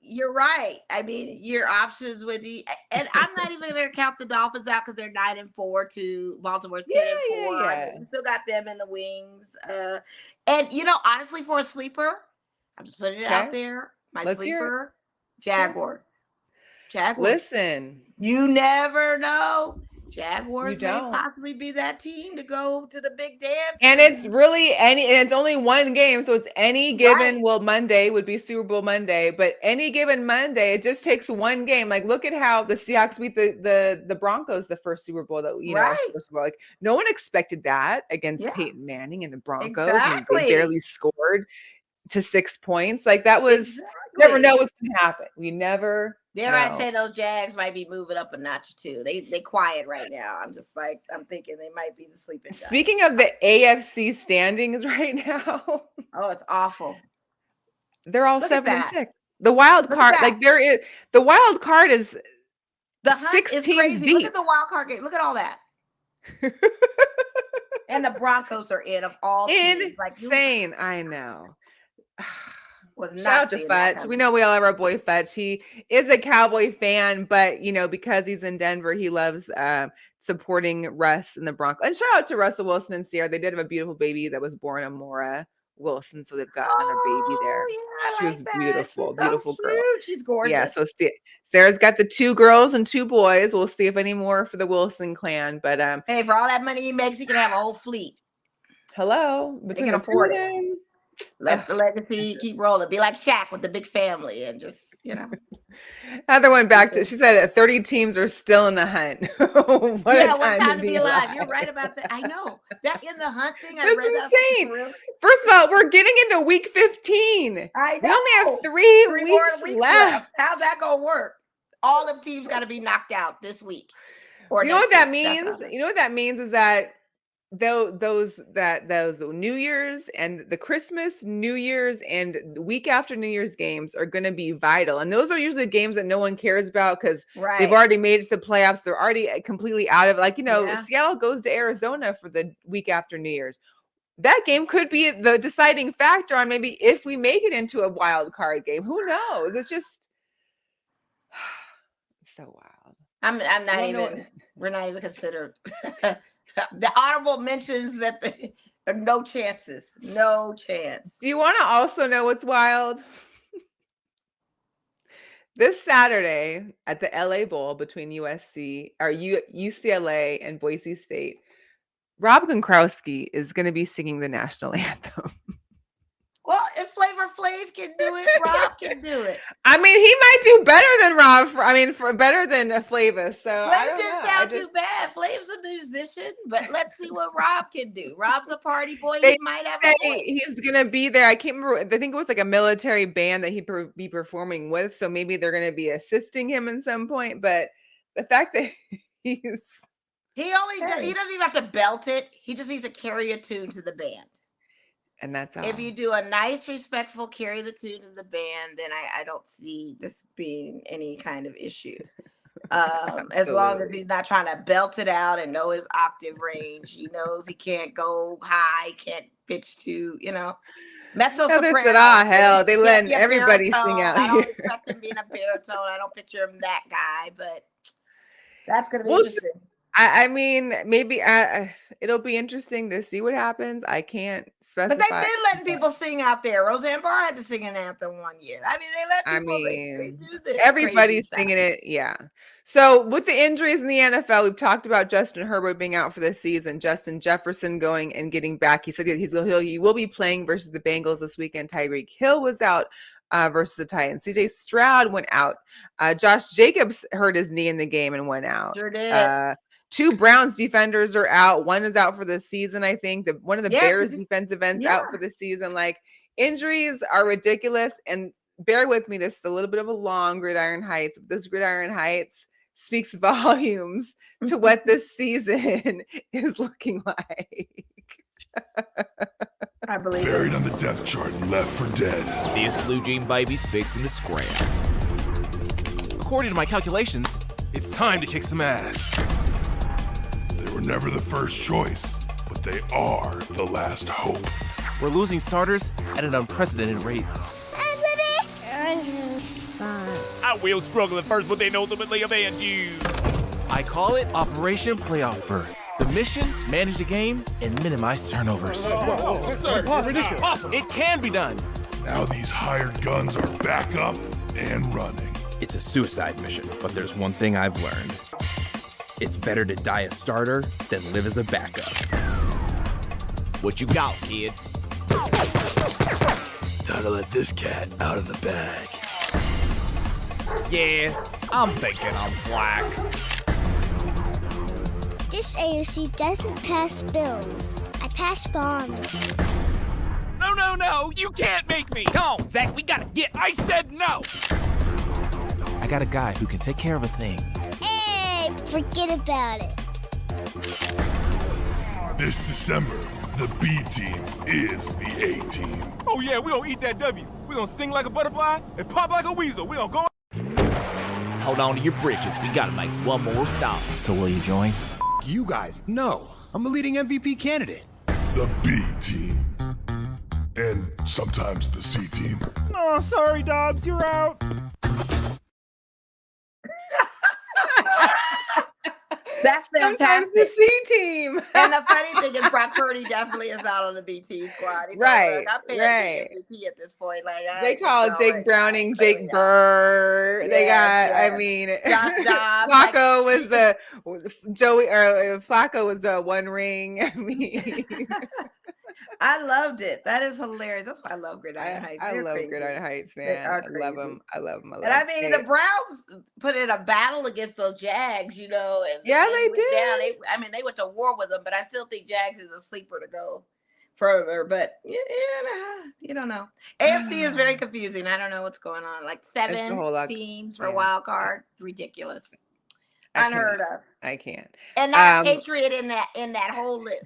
You're right. I mean, your options with and I'm not even going to count the Dolphins out because they're 9-4 to Baltimore's 10-4. Yeah. We still got them in the wings. And honestly, for a sleeper, I'm just putting it out there. My sleeper, Jaguar. Listen, you never know. Jaguars may possibly be that team to go to the big dance. And it's really it's only one game. So it's any given, Monday would be Super Bowl Monday, but any given Monday, it just takes one game. Like, look at how the Seahawks beat the Broncos the first Super Bowl that, first of all, like no one expected that against Peyton Manning and the Broncos. And they barely scored to 6 points. Like that was, you never know what's going to happen. We never Dare I say those Jags might be moving up a notch too. They quiet right now. I'm thinking they might be the sleeping giants. Speaking of the AFC standings right now. Oh, it's awful. They're all 7-6. The wild card, the wild card is the 6 is teams crazy. deep. Look at the wild card game. Look at all that. And the Broncos are of all teams. Insane. I know. Was not Shout out to seeing that Fetch. coming. We know we all love our boy Fetch. He is a Cowboy fan, but because he's in Denver, he loves supporting Russ and the Broncos. And shout out to Russell Wilson and Sierra. They did have a beautiful baby that was born, Amora Wilson. So they've got another baby there. Yeah, She I was like that. beautiful, She's beautiful so girl. cute. She's gorgeous. Yeah, so Sarah's got the 2 girls and 2 boys. We'll see if any more for the Wilson clan. But hey, for all that money he makes, he can have a whole fleet. hello, between the 2 of them. Let the legacy keep rolling. Be like Shaq with the big family and just, Heather went back to, she said 30 teams are still in the hunt. What a time to be alive. You're right about that. I know. That in the hunt thing, That's insane. First of all, we're getting into week 15. I know. We only have 3 weeks left. How's that going to work? All the teams got to be knocked out this week. You know what that means? You know what that means is that those New Year's and the Christmas, New Year's, and the week after New Year's games are going to be vital. And those are usually the games that no one cares about because they've already made it to the playoffs. They're already completely out of it. Seattle goes to Arizona for the week after New Year's. That game could be the deciding factor on maybe if we make it into a wild card game. Who knows? It's just it's so wild. I'm not even. We're not even considered. The honorable mentions that no chances, no chance. Do you want to also know what's wild? This Saturday at the LA Bowl between UCLA and Boise State, Rob Gronkowski is going to be singing the national anthem. Well, if Flavor Flav can do it, Rob can do it. I mean, he might do better than Rob. Better than Flavor. So Flav didn't sound too bad. Flav's a musician, but let's see what Rob can do. Rob's a party boy. He might have a voice. He's gonna be there. I can't remember. I think it was like a military band that he'd be performing with. So maybe they're gonna be assisting him at some point. But the fact that he doesn't even have to belt it. He just needs to carry a tune to the band. And that's all. If you do a nice, respectful carry the tune to the band, then I don't see this being any kind of issue. As long as he's not trying to belt it out and know his octave range, he knows he can't go high, can't pitch to, mezzo soprano. They said, hell, they let everybody sing out I here. don't expect him being a baritone. I don't picture him that guy, but that's gonna be interesting. I mean, maybe it'll be interesting to see what happens. I can't specify. But they've been letting people sing out there. Roseanne Barr had to sing an anthem one year. I mean, they let people they do this. Everybody's singing it. Yeah. So with the injuries in the NFL, we've talked about Justin Herbert being out for this season. Justin Jefferson going and getting back. He said he will be playing versus the Bengals this weekend. Tyreek Hill was out versus the Titans. CJ Stroud went out. Josh Jacobs hurt his knee in the game and went out. Sure did. 2 Browns defenders are out. One is out for the season, I think. One of the Bears defensive ends out for the season. Like, injuries are ridiculous. And bear with me, this is a little bit of a long Gridiron Heights. But this Gridiron Heights speaks volumes to what this season is looking like. I believe buried on the depth chart and left for dead. This Blue Jean baby's fixing to scram. According to my calculations, it's time to kick some ass. They were never the first choice, but they are the last hope. We're losing starters at an unprecedented rate. I will struggle at first, but then ultimately avenge you. I call it Operation Playoff Bird. The mission, manage the game, and minimize turnovers. It can be done. Now these hired guns are back up and running. It's a suicide mission, but there's one thing I've learned. It's better to die a starter than live as a backup. What you got, kid? Time to let this cat out of the bag. Yeah, I'm thinking I'm black. This AOC doesn't pass bills. I pass bonds. No, you can't make me. Come on, Zach, we gotta get. I said no. I got a guy who can take care of a thing. Hey, forget about it. This December, the B team is the A team. Oh yeah, we gonna eat that W. We gonna sting like a butterfly and pop like a weasel. We gonna go. Hold on to your britches. We gotta make one more stop. So will you join? You guys, no. I'm a leading MVP candidate. The B team. and sometimes the C team. Oh, sorry, Dobbs, you're out. That's Sometimes the fantastic. C team. And the funny thing is, Brock Purdy definitely is out on the BT squad. He's Right, like, I'm paying right. the MVP at this point. Like, They call Jake Browning, Jake Burr. They got, I mean, Josh Dobbs. Flacco was the Flacco was a one ring. I mean, I loved it. That is hilarious. That's why I love Gridiron Heights. I They're love crazy. Gridiron Heights, They man. are I love crazy. them. I love them. And I mean, the Browns put in a battle against those Jags, you know. And Yeah, and they went down. did. They went to war with them, but I still think Jags is a sleeper to go further. But you don't know. AFC is very confusing. I don't know what's going on. Like It's a 7 whole lot. teams for Yeah. wild card, ridiculous, I unheard of, I can't. and not a Patriot in that whole list.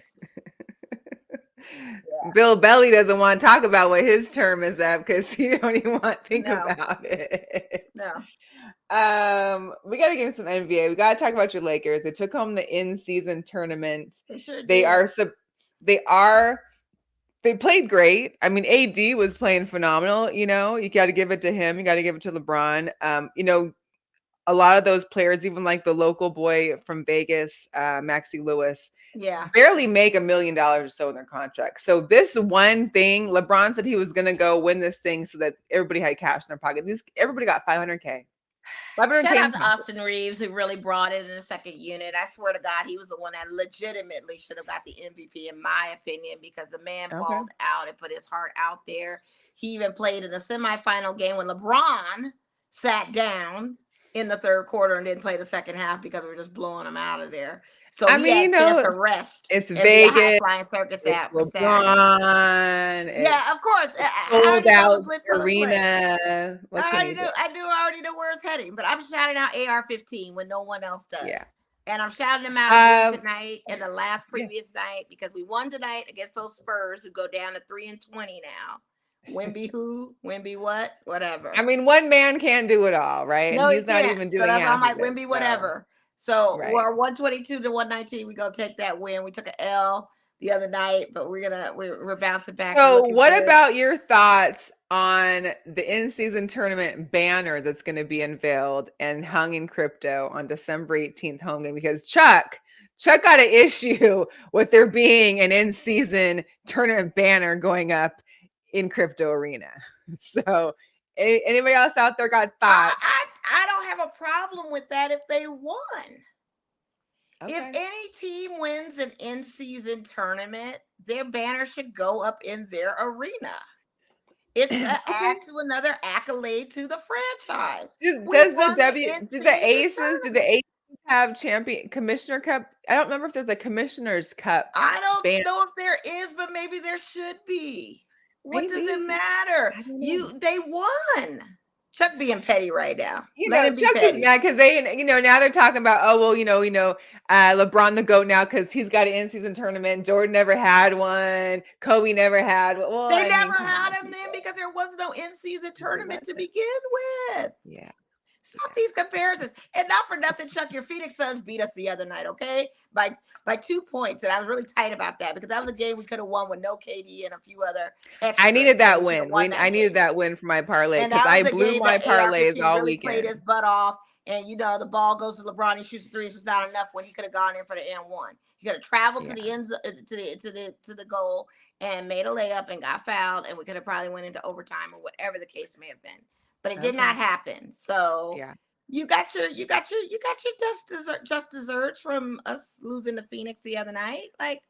Bill Belly doesn't want to talk about what his term is up because he don't even want to think No. about it. No. We got to get some NBA. We got to talk about your Lakers. They took home the in-season tournament. They sure They did. they played great. I mean, AD was playing phenomenal. You know, you got to give it to him. You got to give it to LeBron. You know, a lot of those players, even like the local boy from Vegas, Maxie Lewis, barely make $1 million or so in their contract. So this one thing, LeBron said he was going to go win this thing so that everybody had cash in their pocket. Everybody got $500K. Shout out to Austin Reeves, who really brought it in the second unit. I swear to God, he was the one that legitimately should have got the MVP, in my opinion, because the man balled out and put his heart out there. He even played in the semifinal game when LeBron sat down in the third quarter and didn't play the second half because we were just blowing him out of there. So he had a chance to rest. It's and Vegas. Be a high flying circus out for Saturday. Yeah, of course. Sold out arena. I already know where it's heading, but I'm shouting out AR-15 when no one else does. Yeah. And I'm shouting them out tonight and the last previous night because we won tonight against those Spurs who go down to 3-20 now. Wimby who? Wimby what? Whatever. I mean, one man can't do it all, right? No, and he's not even doing it. So I'm like, Wimby whatever. So we're 122 to 119. We're gonna take that win. We took an L the other night, but we're bouncing back. So what about your thoughts on the in-season tournament banner that's going to be unveiled and hung in crypto on December 18th home game? Because Chuck got an issue with there being an in-season tournament banner going up in crypto arena. So anybody else out there got thoughts? I don't have a problem with that if they won. Okay. If any team wins an in-season tournament, their banner should go up in their arena. It's an add to another accolade to the franchise. Do the Aces have Commissioner Cup? I don't remember if there's a Commissioner's Cup. I don't know if there is, but maybe there should be. What does it matter? They won. Chuck being petty right now. Chuck is mad because they, now they're talking about, LeBron the GOAT now because he's got an in-season tournament. Jordan never had one. Kobe never had one. Well, they never had him then because there was no in-season tournament to begin with. Yeah. Stop these comparisons. And not for nothing, Chuck, your Phoenix Suns beat us the other night, okay? By 2 points. And I was really tight about that because that was a game we could have won with no KD and a few other extras. I needed that win. I needed that win for my parlay because I blew my parlays all really weekend. Played his butt off. And, the ball goes to LeBron. He shoots threes. It's not enough when he could have gone in for the N1. He could have traveled to the end to the goal and made a layup and got fouled. And we could have probably went into overtime or whatever the case may have been. But it did not happen. So you got your just desserts from us losing to Phoenix the other night. Like,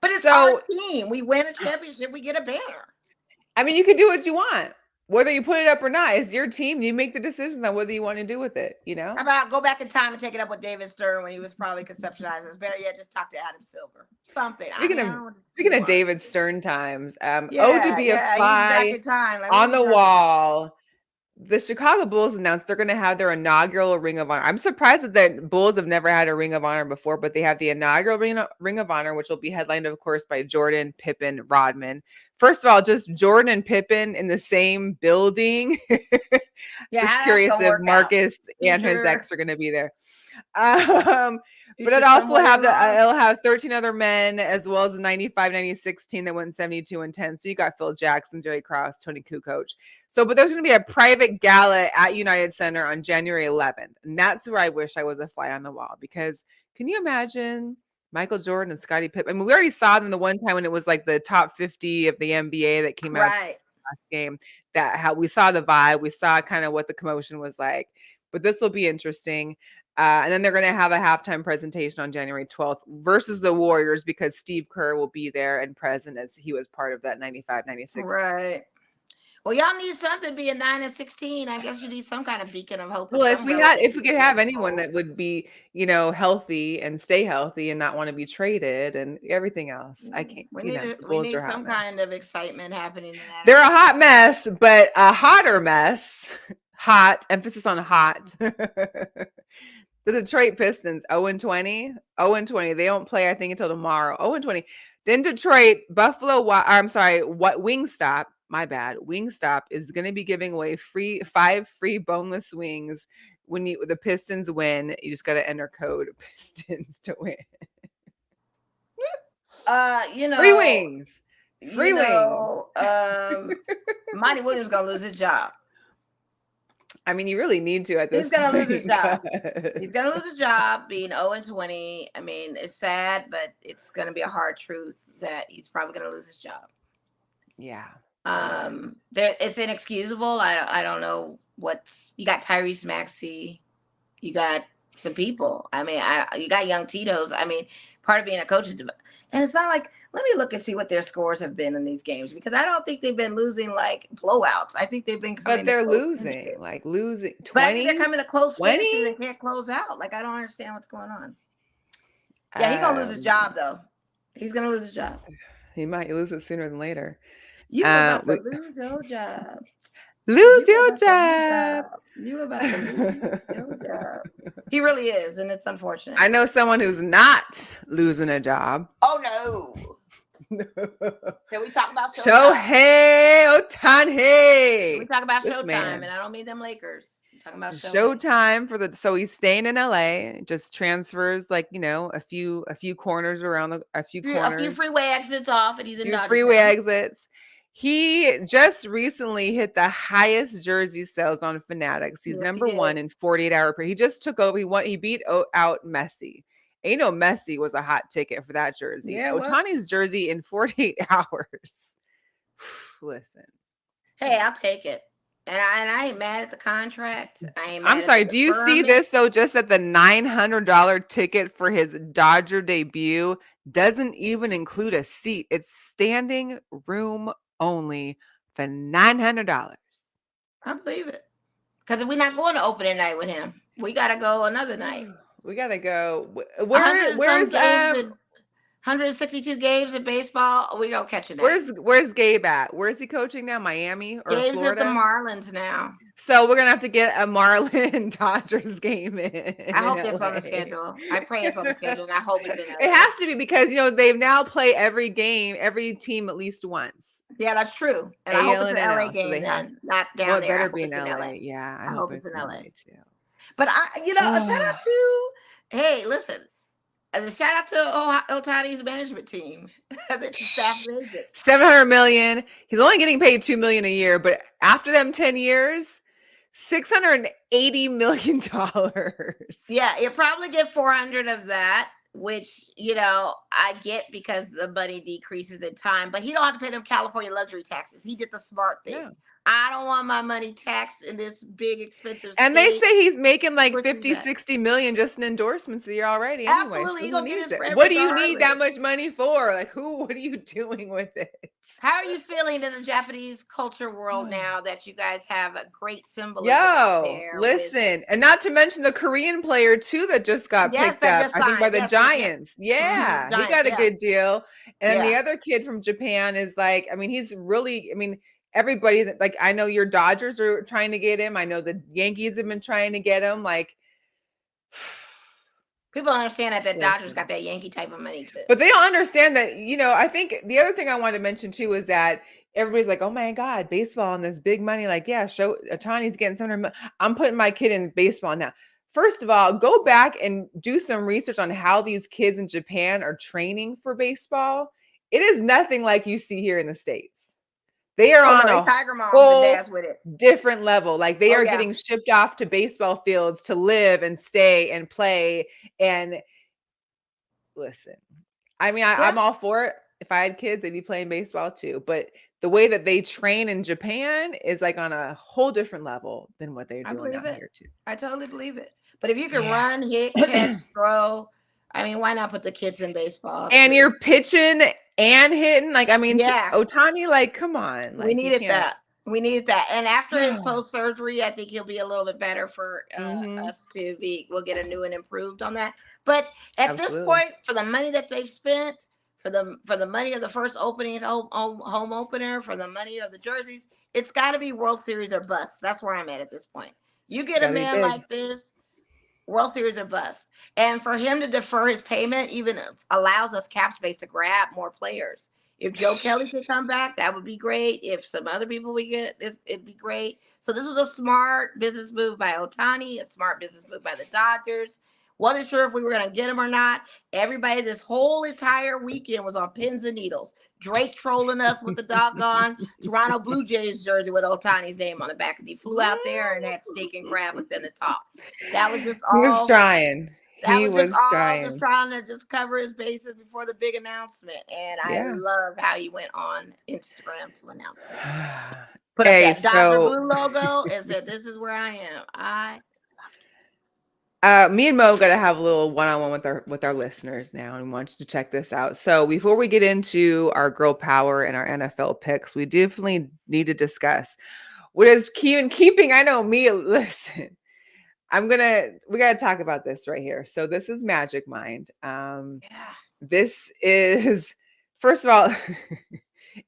but it's our team. We win a championship, we get a banner. I mean, you can do what you want. Whether you put it up or not, it's your team. You make the decisions on whether you want to do with it, How about go back in time and take it up with David Stern when he was probably conceptualizing this? Better yet, just talk to Adam Silver. Something. Speaking of David Stern times, OWB apply like, on the wall. The Chicago Bulls announced they're going to have their inaugural Ring of Honor. I'm surprised that the Bulls have never had a Ring of Honor before, but they have the inaugural Ring of Honor, which will be headlined, of course, by Jordan, Pippen, Rodman. First of all, just Jordan and Pippen in the same building. Yeah, Just how's curious that gonna if work out? Marcus and his Future- ex are going to be there. But future it also have somewhere-in-law? it'll have 13 other men as well as the 95-96 team that went 72-10. So you got Phil Jackson, Jerry Krause, Tony Kukoc. So, but there's going to be a private gala at United Center on January 11th, and that's where I wish I was a fly on the wall, because can you imagine Michael Jordan and Scottie Pippen? I mean, we already saw them the one time when it was like the top 50 of the NBA that came out Right. last game. That how we saw the vibe, we saw kind of what the commotion was like. But this will be interesting. And then they're going to have a halftime presentation on January 12th versus the Warriors, because Steve Kerr will be there and present as he was part of that 95-96. Right. Well, y'all need something being 9-16. I guess you need some kind of beacon of hope. Well, if we could have anyone that would be, healthy and stay healthy and not want to be traded and everything else, I can't. We need some kind of excitement happening in that. They're a hot mess, but a hotter mess. Hot, emphasis on hot. The Detroit Pistons, 0-20. 0-20. They don't play, I think, until tomorrow. 0-20. Then Detroit, Wingstop. My bad. Wingstop is going to be giving away 5 free boneless wings when the Pistons win. You just got to enter code Pistons to win. Free wings. Free wings. Monty Williams gonna lose his job. I mean, you really need to at this point. He's gonna lose his job. He's gonna lose his job being 0-20. I mean, it's sad, but it's gonna be a hard truth that he's probably gonna lose his job. Yeah. It's inexcusable. I don't know you got Tyrese Maxey, you got some people. I mean, you got young Tito's. I mean, part of being a coach is, and it's not like, let me look and see what their scores have been in these games, because I don't think they've been losing like blowouts. I think they've been coming. But they're losing, like losing 20. But I think they're coming to close finishes and can't close out. Like, I don't understand what's going on. Yeah, he's gonna lose his job though. He's gonna lose his job. He might lose it sooner than later. You about to lose your job. Lose your job. You about to lose your job. He really is, and it's unfortunate. I know someone who's not losing a job. Oh no. Can we talk about Shohei Ohtani? Can we talk about Showtime? And I don't mean them Lakers. I'm talking about Showtime so he's staying in LA, just transfers like, a few corners around a few freeway exits off, and he's in Dodger freeway Town. exits. He just recently hit the highest jersey sales on Fanatics. He's number 1 in 48-hour period. He just took over. He beat out Messi. And Messi was a hot ticket for that jersey. Yeah, Ohtani's jersey in 48 hours. Listen. Hey, I'll take it. And I ain't mad at the contract. I'm sorry. Do you see this though? Just that the $900 ticket for his Dodger debut doesn't even include a seat. It's standing room only for $900. I believe it. Because we're not going to opening night with him. We got to go another night. We got to go. Where's 162 games in baseball. We don't catch it. Where's Gabe at? Where's he coaching now? Miami or Gabe's Florida? At the Marlins now. So we're gonna have to get a Marlin Dodgers game in. I hope it's on the schedule. I pray it's on the schedule, and I hope it's in LA. It has to be, because they've now played every team at least once. Yeah, that's true. And I hope it's an LA game, so not down there. It better be in LA. Yeah, I hope it's in LA too. But a shout out to, hey, listen. A shout out to Ohtani's management team. $700 million. He's only getting paid $2 million a year, but after them 10 years, $680 million. Yeah, you'll probably get 400 of that, which I get because the money decreases in time. But he don't have to pay them California luxury taxes. He did the smart thing. Yeah. I don't want my money taxed in this big expensive state. And they say he's making like 50-60 million just in endorsements a year already. Anyway, absolutely. So what do you need that much money for? Like, what are you doing with it? How are you feeling in the Japanese culture world now that you guys have a great symbolism? Listen, and not to mention the Korean player too that just got picked up, I think, by the Giants. Yeah, he got a good deal. And the other kid from Japan is like, he's really, everybody, like, I know your Dodgers are trying to get him. I know the Yankees have been trying to get him. Like, People don't understand that Dodgers Listen. got that Yankee type of money too. But they don't understand that, I think the other thing I wanted to mention too is that everybody's like, oh my God, baseball and this big money. Like, yeah, Otani's getting I'm putting my kid in baseball now. First of all, go back and do some research on how these kids in Japan are training for baseball. It is nothing like you see here in the States. They are on a Tiger moms whole and dads with it. different level. Like they are getting shipped off to baseball fields to live and stay and play. And listen, I mean, I'm all for it. If I had kids, they'd be playing baseball too. But the way that they train in Japan is like on a whole different level than what they're doing out here too. I totally believe it. But if you can run, hit, catch, throw, I mean, why not put the kids in baseball? And you're pitching and hitting. Like, I mean, Yeah. Otani, like, come on. Like, we needed that. We needed that. And after his post-surgery, I think he'll be a little bit better for us to be. We'll get a new and improved on that. But at this point, for the money that they've spent, for the money of the first opening home opener, for the money of the jerseys, it's got to be World Series or bust. That's where I'm at this point. You get a man like this, World Series or bust. And for him to defer his payment even allows us cap space to grab more players. If Joe Kelly could come back, that would be great. If some other people we get this, it'd be great. So this was a smart business move by Otani, a smart business move by the Dodgers. Wasn't sure if we were going to get him or not. Everybody this whole entire weekend was on pins and needles. Drake trolling us with the doggone Toronto Blue Jays jersey with Otani's name on the back. He flew out there and had steak and crab within the top. That was just all. He was trying. He was just trying to just cover his bases before the big announcement. And I love how he went on Instagram to announce it. Put up that Dodger Blue logo and said, "This is where I am." Me and Mo got to have a little one-on-one with our listeners now, and want you to check this out. So before we get into our girl power and our NFL picks, we definitely need to discuss what is keeping. I know me. Listen, we got to talk about this right here. So this is Magic Mind. This is, first of all,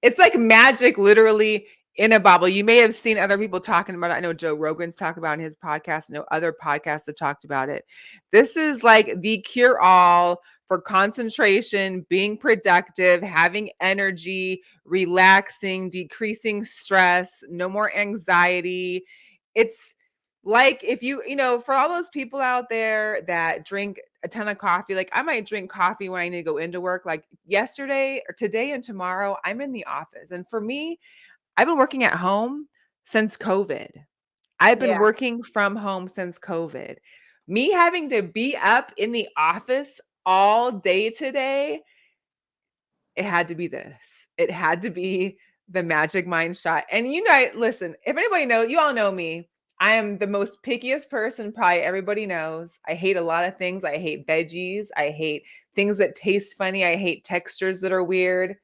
it's like magic, literally in a bubble. You may have seen other people talking about it. I know Joe Rogan's talked about it in his podcast. I know other podcasts have talked about it. This is like the cure-all for concentration, being productive, having energy, relaxing, decreasing stress, no more anxiety. It's like if for all those people out there that drink a ton of coffee, like I might drink coffee when I need to go into work. Like yesterday or today and tomorrow, I'm in the office. And for me, I've been working at home since COVID. I've been working from home since COVID. Me having to be up in the office all day today, it had to be this. It had to be the Magic Mind shot. And listen, if anybody knows, you all know me. I am the most pickiest person probably everybody knows. I hate a lot of things. I hate veggies. I hate things that taste funny. I hate textures that are weird.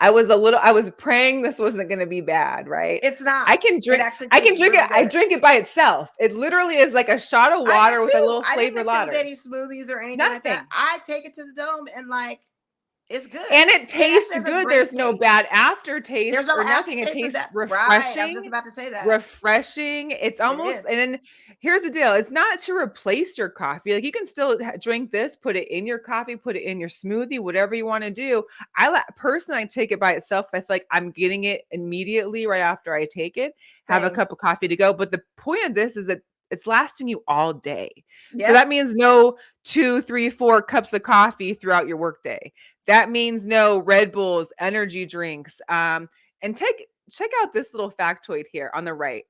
I was praying this wasn't going to be bad, right? It's not. I can drink it. I drink it by itself. It literally is like a shot of water with a little flavor ladder. I didn't mix it with any smoothies or anything like that. I take it to the dome and it's good. And it tastes good. There's no bad aftertaste or nothing. It tastes refreshing. Right. I was just about to say that. Refreshing. It's almost, and then here's the deal. It's not to replace your coffee. Like you can still drink this, put it in your coffee, put it in your smoothie, whatever you want to do. Personally, I take it by itself because I feel like I'm getting it immediately right after I take it. Have a cup of coffee to go. But the point of this is that it's lasting you all day. Yep. So that means no 2, 3, 4 cups of coffee throughout your workday. That means no Red Bulls, energy drinks. And check out this little factoid here on the right.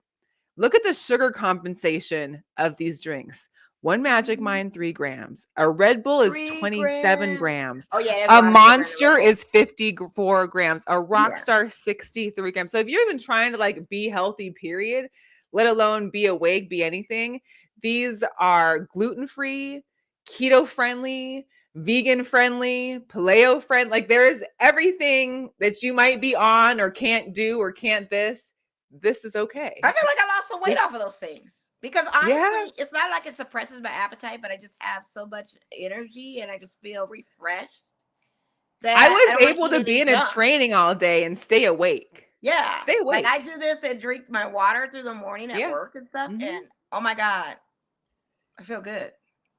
Look at the sugar compensation of these drinks. One Magic Mind, 3 grams. A Red Bull is 27 grams. Oh, yeah. A Monster is 54 grams. A Rockstar, 63 grams. So if you're even trying to be healthy, period, let alone be awake, be anything, these are gluten-free, keto-friendly, vegan-friendly, paleo-friendly. Like there is everything that you might be on or can't do or can't this. This is okay. I feel like I lost some weight off of those things. Because honestly, it's not like it suppresses my appetite, but I just have so much energy and I just feel refreshed. That I was able to be in a training all day and stay awake. Yeah. Stay awake. Like I do this and drink my water through the morning at work and stuff. And oh my God, I feel good.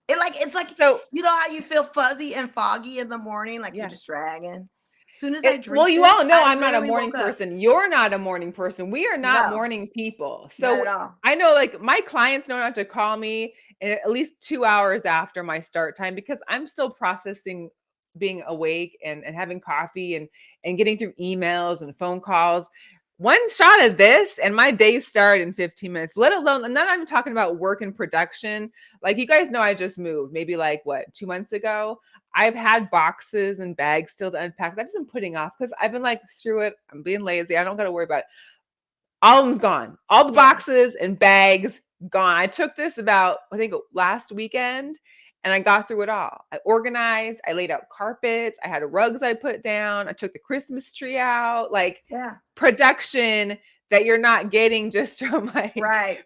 It's like So you know how you feel fuzzy and foggy in the morning, like yeah. you're just dragging. As soon as I Well, drink you this, all know I I'm not a literally morning woke up. person. You're not a morning person. We are not No, morning people. not So at all. I know like my clients know not to call me at least 2 hours after my start time because I'm still processing being awake and having coffee and getting through emails and phone calls. One shot of this and my day started in 15 minutes, let alone, and then I'm talking about work and production. Like you guys know, I just moved maybe like what, 2 months ago. I've had boxes and bags still to unpack. I've just been putting off because I've been like, screw it. I'm being lazy. I don't got to worry about it. All of them's gone. All the Yeah. boxes and bags gone. I took this about, I think last weekend and I got through it all. I organized, I laid out carpets, I had rugs I put down, I took the Christmas tree out, like Yeah. production that you're not getting just from like, Right.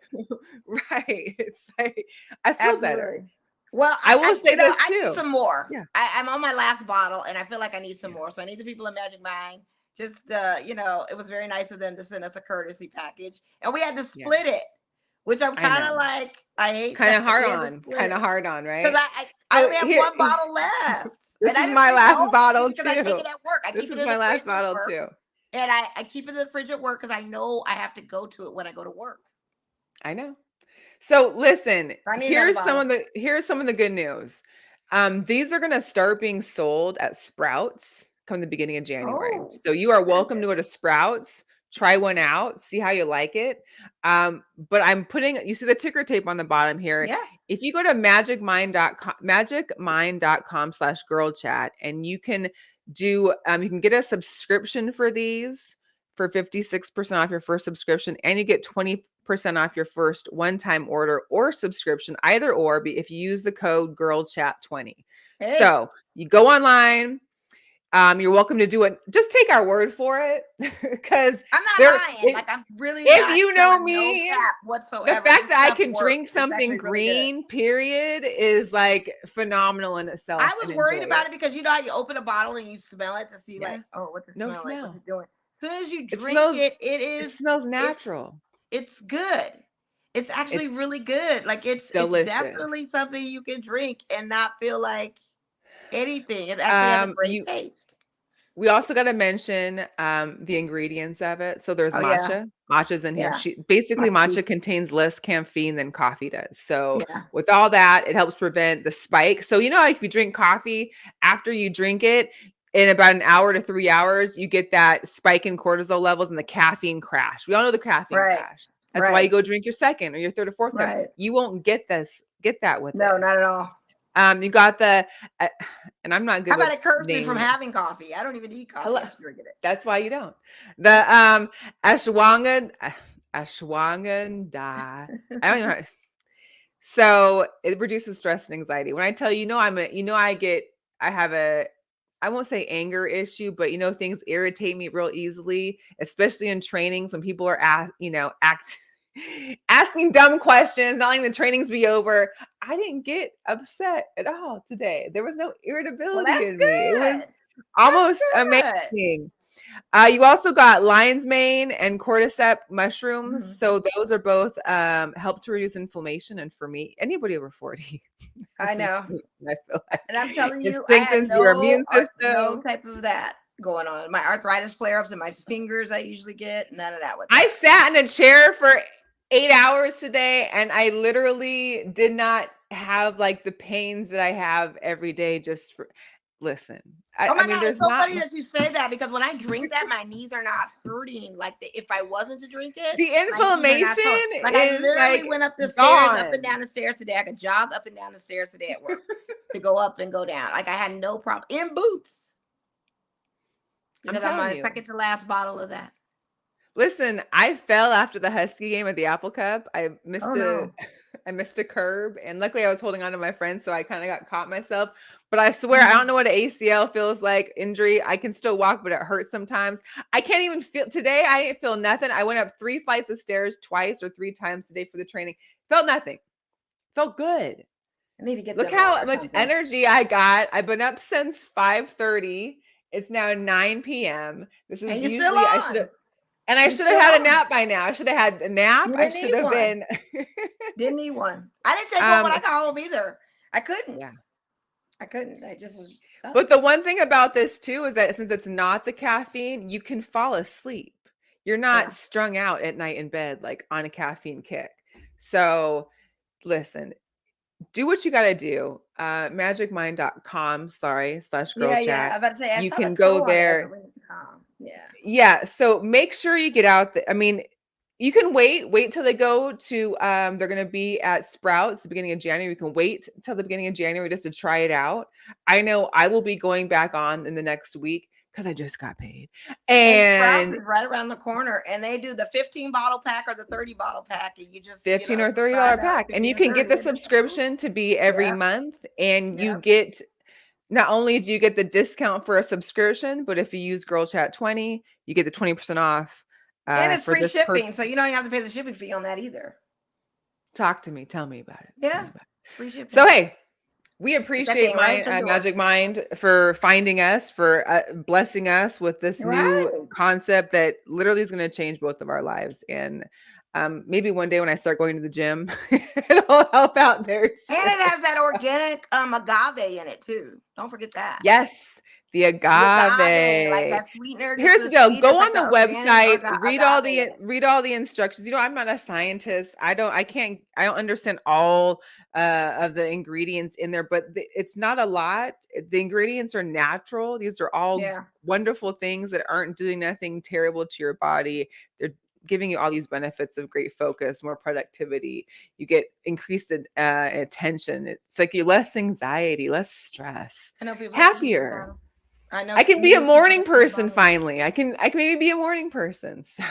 right. It's like, I feel better. Absolutely. Well, I will say this I need too. some more. Yeah. I'm on my last bottle, and I feel like I need some Yeah. more. So I need the people at Magic Mind. Just it was very nice of them to send us a courtesy package, and we had to Yeah. split it, which I'm I kind of know. like. I hate Kind that of hard we had to on, split kind of it hard on, because right? I So only have here, one bottle left, this and I is didn't my bring it last home bottle because I take too. it at work. I This keep it is in the my last fridge at bottle work, too. and I keep it in the fridge at work because I know I have to go to it when I go to work. I know. So listen, So I need another bottle. here's some of the good news. These are gonna start being sold at Sprouts come the beginning of January. Oh, So you are very welcome good. to go to Sprouts, try one out, see how you like it. But I'm putting you see the ticker tape on the bottom here. Yeah. If you go to magicmind.com/girl chat and you can do you can get a subscription for these for 56% off your first subscription and you get 20% off your first one-time order or subscription, either or, if you use the code GIRLCHAT20. Hey. So you go online. You're welcome to do it. Just take our word for it, because I'm not lying. Like I'm really if not you know telling me, no cap the whatsoever. fact This that I stuff could works. drink It's something actually really good. green, period, is like phenomenal in itself. I was and worried enjoy about it because you know how you open a bottle and you smell it to see Yeah. like, oh, what's it No smell like? What's smell. it doing? As soon as you It drink smells. it It smells it's natural. it's good. It's actually It's really good. Like it's delicious. definitely something you can drink and not feel like anything. It actually has a great taste. We also got to mention the ingredients of it. So there's Oh yeah. matcha. Matcha's in here. Yeah. Basically, Matcha. matcha contains less caffeine than coffee does. So Yeah. with all that, it helps prevent the spike. So you know, like if you drink coffee, after you drink it, in about an hour to 3 hours, you get that spike in cortisol levels and the caffeine crash. We all know the caffeine Right. crash. That's why you go drink your second or your third or fourth cup. Right. You won't get that with No, this. not at all. You got the, and I'm not good. How about with it curbs me naming from it. having coffee? I don't even eat coffee Hello. after drinking it. That's why you don't. The ashwagandha. I don't even know. So it reduces stress and anxiety. When I tell you, I have I won't say anger issue, but things irritate me real easily, especially in trainings when people are asking dumb questions, not letting the trainings be over. I didn't get upset at all today. There was no irritability in me. It was almost amazing. You also got lion's mane and cordyceps mushrooms. Mhm. So those are both help to reduce inflammation. And for me, anybody over 40, I know. I feel like And I'm telling it you, I had strengthens your immune no system. type of that going on. My arthritis flare-ups in my fingers I usually get, none of that. I sat in a chair for 8 hours today and I literally did not have like the pains that I have every day listen. Oh my I mean, God, there's it's so not funny that you say that because when I drink that, my knees are not hurting. Like if I wasn't to drink it, the my knees are not inflammation sore. Like is I literally like went up the gone. stairs, up and down the stairs today. I could jog up and down the stairs today at work to go up and go down. Like I had no problem in boots because I'm on a second to last bottle of that. Listen, I fell after the Husky game at the Apple Cup. I missed I missed a curb, and luckily I was holding on to my friend, so I kind of got caught myself. But I swear, I don't know what an ACL feels like, injury. I can still walk, but it hurts sometimes. I can't even feel today. I didn't feel nothing. I went up 3 flights of stairs twice or 3 times today for the training. Felt nothing. Felt good. I need to get. Look how much energy I got. I've been up since 5:30. It's now 9 p.m. This is usually I should have had a nap by now. I should have had a nap. I should have been. Didn't need one. I didn't take one when I got home either. I couldn't. Yeah. I couldn't. I just was. But the one thing about this too is that since it's not the caffeine, you can fall asleep. You're not strung out at night in bed like on a caffeine kick. So listen, do what you got to do. magicmind.com/girl Yeah, chat. I'm about to say I You saw can the go code on there. Yeah. Yeah. So make sure you get out. I mean, you can wait till they go to, they're going to be at Sprouts the beginning of January. You can wait till the beginning of January just to try it out. I know I will be going back on in the next week because I just got paid. And Sprouts And is right around the corner, and they do the 15 bottle pack or the 30 bottle pack, and you just 15 or $30 pack. And you can get the subscription to be every month. And you get, not only do you get the discount for a subscription, but if you use Girl Chat 20, you get the 20% off. And it's for free this shipping, so you don't even have to pay the shipping fee on that either. Talk to me. Tell me about it. Yeah, free shipping. So, hey, we appreciate right Magic Mind for finding us, for blessing us with this new concept that literally is going to change both of our lives. And maybe one day when I start going to the gym, it'll help out there too. And it has that organic agave in it too. Don't forget that. Yes. The agave, like that sweetener. Here's the deal. Go on the website, read all the instructions. You know, I'm not a scientist. I don't understand all of the ingredients in there, but it's not a lot. The ingredients are natural. These are all wonderful things that aren't doing nothing terrible to your body. They're giving you all these benefits of great focus, more productivity. You get increased attention. It's like you less anxiety, less stress, I know people happier. I know. I can be a morning person finally. I can maybe be a morning person. So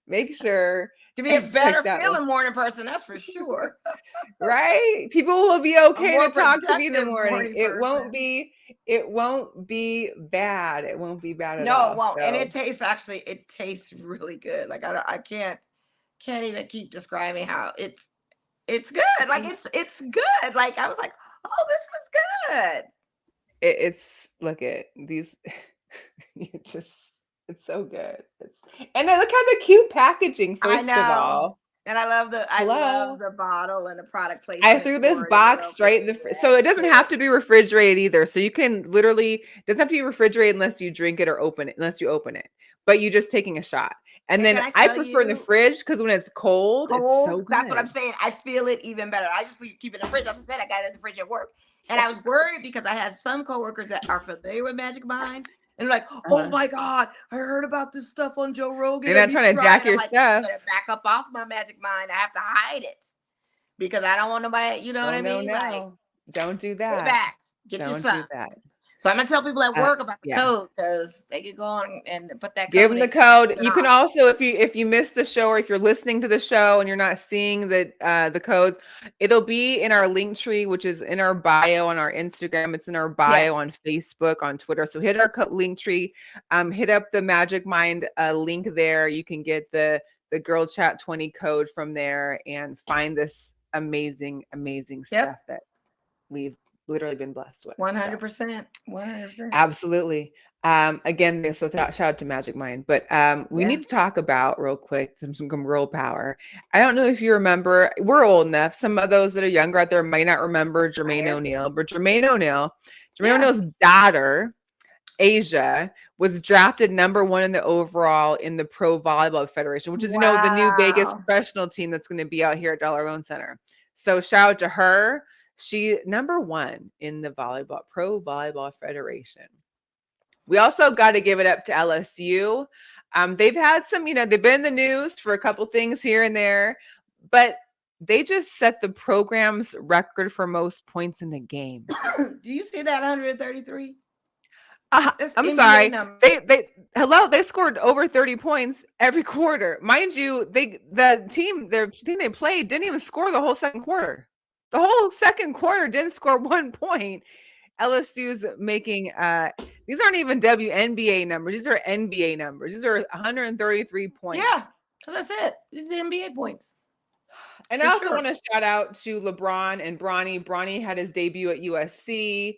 make sure to be a better feeling morning person, that's for sure. Right? People will be okay to talk to me in the morning. It won't be bad. It won't be bad at all. No, it won't. So. And it tastes really good. Like I can't even keep describing how it's good. Like it's good. Like I was like, oh, this is good. It's look at these. It's so good. And I look how the cute packaging. First of all, and I love the bottle and the product placement. I threw this box right so it doesn't have to be refrigerated either. So you can literally, it doesn't have to be refrigerated unless you drink it or open it. Unless you open it, but you're just taking a shot. And then I prefer in the fridge because when it's cold, it's so good. That's what I'm saying. I feel it even better. I just keep it in the fridge. As I said, I got it in the fridge at work. And I was worried because I had some coworkers that are familiar with Magic Mind. And they're like, oh my God, I heard about this stuff on Joe Rogan. They're not trying to jack your stuff. I'm better back up off my Magic Mind. I have to hide it because I don't want nobody, you know what I mean? No. Like, don't do that. Go back. Get your son. Do that. So I'm gonna tell people at work about the code because they could go on and put that. Give them the code. You can also, if you missed the show or if you're listening to the show and you're not seeing the codes, it'll be in our link tree, which is in our bio on our Instagram. It's in our bio on Facebook, on Twitter. So hit our link tree. Hit up the Magic Mind link there. You can get the Girl Chat 20 code from there and find this amazing stuff that we've literally been blessed with. 100%. 100%. Absolutely. Again, so shout out to Magic Mind, but we need to talk about real quick some girl power. I don't know if you remember, we're old enough. Some of those that are younger out there might not remember Jermaine O'Neal, but Jermaine O'Neal's daughter, Asia, was drafted #1 in the overall in the Pro Volleyball Federation, which is, you know, the new Vegas professional team that's going to be out here at Dollar Roan Center. So shout out to her. She #1 in the Pro Volleyball Federation. We also got to give it up to LSU. They've had some, they've been in the news for a couple things here and there, but they just set the program's record for most points in the game. Do you see that 133? I'm sorry. They scored over 30 points every quarter. Mind you, the team they played didn't even score the whole second quarter. The whole second quarter didn't score 1 point. LSU's making these aren't even WNBA numbers. These are NBA numbers. These are 133 points. Yeah, that's it. These are NBA points. And I also want to shout out to LeBron and Bronny. Bronny had his debut at USC,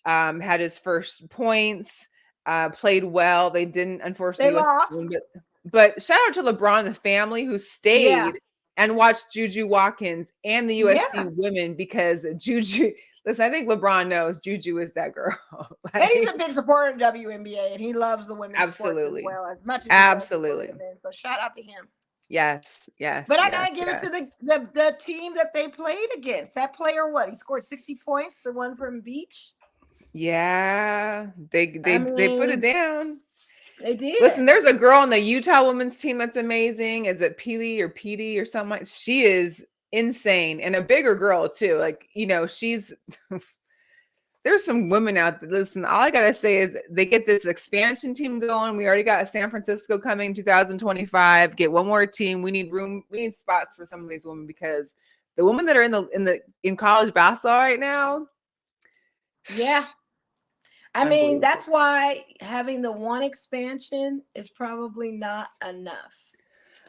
had his first points, played well. They didn't, unfortunately, lost. But shout out to LeBron, the family who stayed and watch Juju Watkins and the USC Yeah. women because Juju. Listen, I think LeBron knows Juju is that girl. And he's a big supporter of WNBA, and he loves the women's sports as well as much as he does the men. So shout out to him. Yes. But I gotta give it to the team that they played against. That player, he scored 60 points. The one from Beach. Yeah, they put it down. They did. Listen, there's a girl on the Utah women's team that's amazing. Is it Peely or Petey or something? Like, she is insane and a bigger girl too. Like, she's there's some women out there. Listen, all I gotta say is they get this expansion team going. We already got San Francisco coming 2025. Get one more team. We need room. We need spots for some of these women because the women that are in college basketball right now. Yeah. I mean, that's why having the one expansion is probably not enough.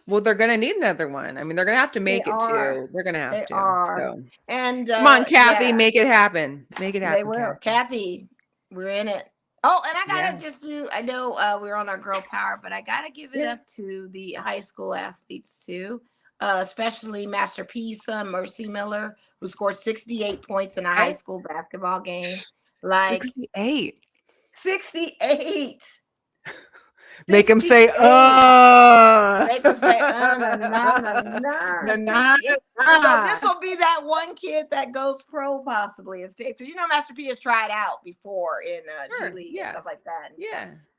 Well, they're going to need another one. I mean, they're going to have to make it too. They're going to have to. So. And come on, Kathy, make it happen. Make it happen. They will. Kathy, we're in it. Oh, and I gotta I know we're on our girl power, but I gotta give it up to the high school athletes too, especially Master P, Mercy Miller, who scored 68 points in a high school basketball game. Like 68. Make them say, Make them say, So this will be that one kid that goes pro possibly. Because Master P has tried out before in G League and stuff like that.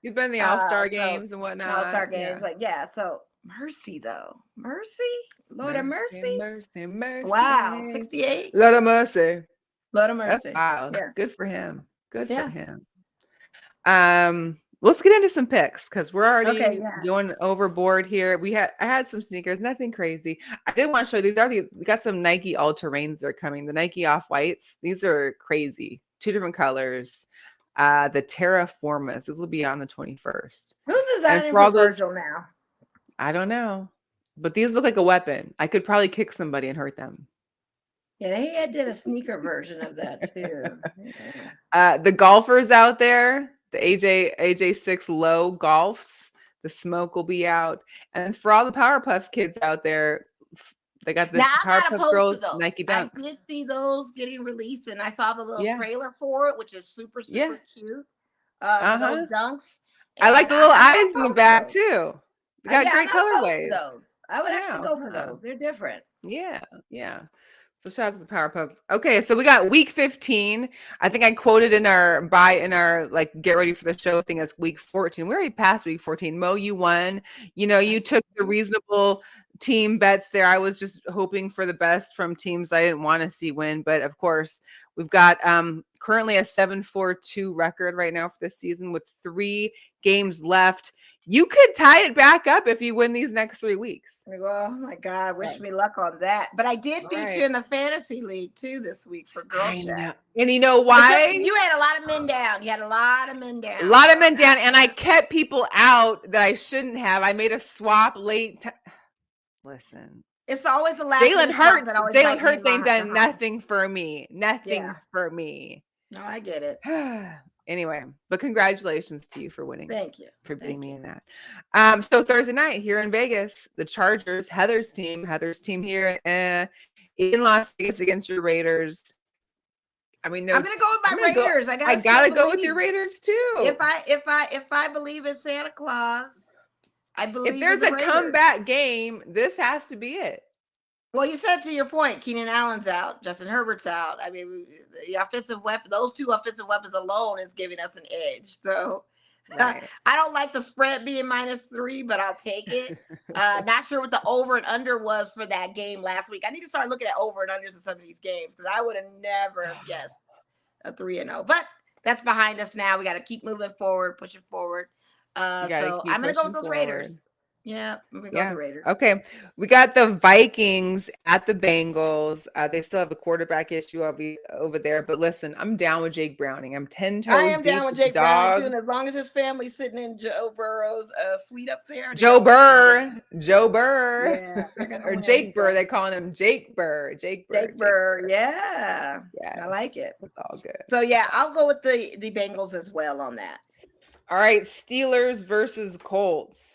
You've been in the All-Star games and whatnot. All-Star games, So Mercy though. Lord of mercy. Wow, 68. Lord of mercy. That's wild. Yeah. Good for him. Good for him. Let's get into some picks because we're already going overboard here. I had some sneakers, nothing crazy. I did want to show you we got some Nike all-terrains that are coming. The Nike off-whites. These are crazy. 2 different colors. The Terraformas. This will be on the 21st. Who's designing for Virgil now? I don't know. But these look like a weapon. I could probably kick somebody and hurt them. Yeah, they did a sneaker version of that too. The golfers out there, the AJ6 low golfs, the smoke will be out. And for all the Powerpuff kids out there, they got the Powerpuff Girls Nike Dunks. I did see those getting released, and I saw the little trailer for it, which is super cute. For those dunks. And I like the little eyes in the back too. They got great colorways. I would actually go for those. They're different. Yeah. So shout out to the Powerpuff. Okay, so we got week 15. I think I quoted in our like get ready for the show thing as week 14. We already passed week 14. Mo, you won. You took the reasonable team bets there. I was just hoping for the best from teams I didn't want to see win, but of course we've got currently a 7-4-2 record right now for this season with 3 games left. You could tie it back up if you win these next 3 weeks. Oh my God, wish me luck on that. But I did beat you in the fantasy league too this week for girl chat. And you know why? You had a lot of men down. You had a lot of men down. And I kept people out that I shouldn't have. I made a swap late. Listen. It's always the last. Jalen Hurts ain't done nothing for me. Nothing for me. No, I get it. Anyway, but congratulations to you for winning. Thank you for beating me in that. So Thursday night here in Vegas, the Chargers, Heather's team here in Las Vegas against your Raiders. I mean, I'm gonna go with my Raiders. I gotta go with your Raiders too. If I believe in Santa Claus, I believe. If there's a comeback game, this has to be it. Well, you said to your point, Keenan Allen's out, Justin Herbert's out. I mean, the offensive weapon, those 2 offensive weapons alone is giving us an edge. So I don't like the spread being -3, but I'll take it. Not sure what the over and under was for that game last week. I need to start looking at over and unders in some of these games because I would have never guessed a 3-0. But that's behind us now. We got to keep moving forward, pushing forward. So I'm going to go with those Raiders. Yeah, I'm gonna go with the Raiders. Okay, we got the Vikings at the Bengals. They still have a quarterback issue over there, but listen, I'm down with Jake Browning. I'm 10 toes. I am down with Jake Browning too, and as long as his family's sitting in Joe Burrow's suite up there. Joe Burr, yeah, or Jake Burr. They're calling him Jake Burr. Jake Burr. Yeah, I like it. It's all good. So yeah, I'll go with the Bengals as well on that. All right, Steelers versus Colts.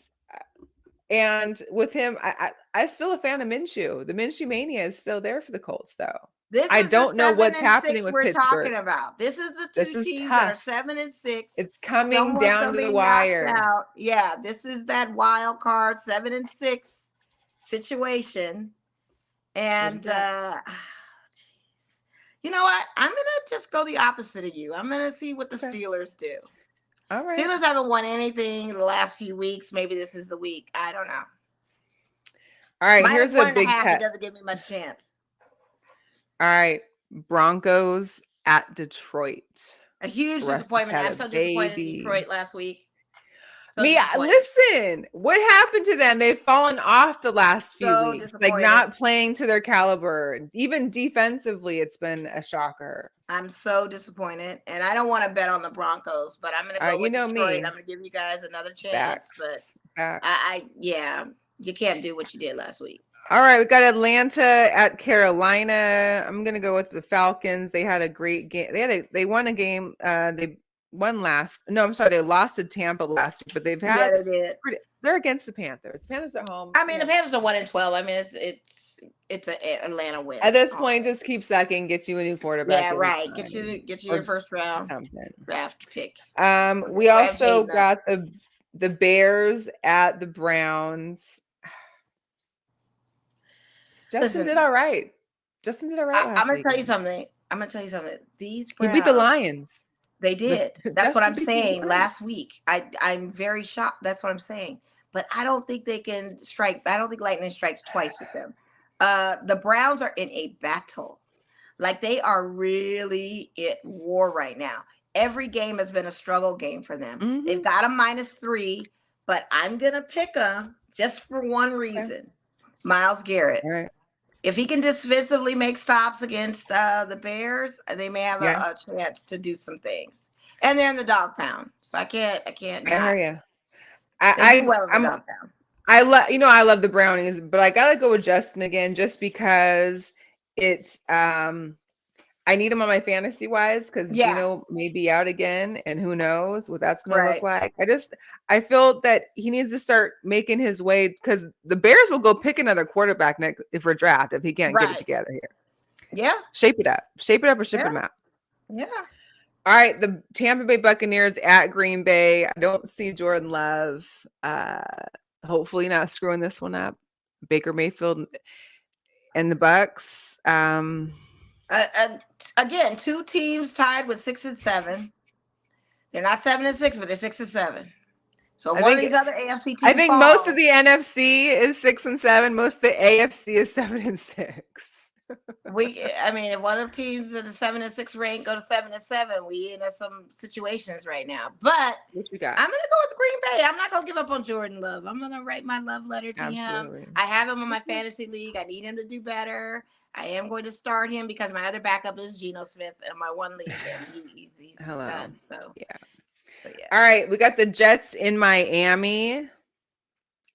And with him, I still a fan of Minshew. The Minshew mania is still there for the Colts, though. This I is don't the know 7 what's and happening 6 with we're Pittsburgh. talking about. This is the This two is teams that are tough. 7 and 6. It's coming Someone's down gonna to the be knocked wire. out. Yeah, this is that wild card 7 and 6 situation. And you know what? I'm gonna just go the opposite of you. I'm gonna see what the Okay. Steelers do. All right. Steelers haven't won anything in the last few weeks. Maybe this is the week. I don't know. All right, Minus here's a big It test. doesn't give me much chance. All right, Broncos at Detroit. A huge Russ disappointment. had I'm a so disappointed in baby. Detroit last week. So Me, disappointed. listen, what happened to them? They've fallen off the last few So weeks, like disappointed. not playing to their caliber. Even defensively, it's been a shocker. I'm so disappointed, and I don't want to bet on the Broncos, but I'm going to go with Detroit. Me. I'm going to give you guys another chance, Facts. but Facts. you can't do what you did last week. All right, we got Atlanta at Carolina. I'm going to go with the Falcons. They had a great game. They won a game. They lost to Tampa last week, but they've had they did. They're against the Panthers. The Panthers at home. I mean, the Panthers are 1-12. I mean, it's an Atlanta win. At this point, just keep sucking. Get you a new quarterback. Yeah, right. Get you your first round draft pick. We also got the Bears at the Browns. Justin did all right. Last I'm gonna week. tell you something. These Browns, he beat the Lions. They did. That's what I'm saying. Lions. Last week, I'm very shocked. That's what I'm saying. But I don't think they can strike. I don't think lightning strikes twice with them. The Browns are in a battle. Like they are really at war right now. Every game has been a struggle game for them. Mm-hmm. They've got a -3, but I'm gonna pick them just for one reason. Myles Garrett. All right. If he can defensively make stops against the Bears, they may have a chance to do some things. And they're in the dog pound, so I can't. I hear you. I love the Brownies, but I gotta go with Justin again, just because I need him on my fantasy wise because Gino may be out again, and who knows what that's going to look like. I feel that he needs to start making his way because the Bears will go pick another quarterback next for a draft if he can't get it together here. Yeah, shape it up or ship him out. Yeah. All right, the Tampa Bay Buccaneers at Green Bay. I don't see Jordan Love. Hopefully, not screwing this one up. Baker Mayfield and the Bucks. Again, two teams tied with 6 and 7. They're not 7 and 6, but they're 6 and 7. So one of these other AFC teams. I think most of the NFC is 6 and 7. Most of the AFC is 7 and 6. If one of the teams in the 7 and 6 rank go to 7 and 7, we in some situations right now. But what you got? I'm gonna go with Green Bay. I'm not gonna give up on Jordan Love. I'm gonna write my love letter to him. I have him in my fantasy league. I need him to do better. I am going to start him because my other backup is Geno Smith in my one league, and he's done. So yeah. All right, we got the Jets in Miami.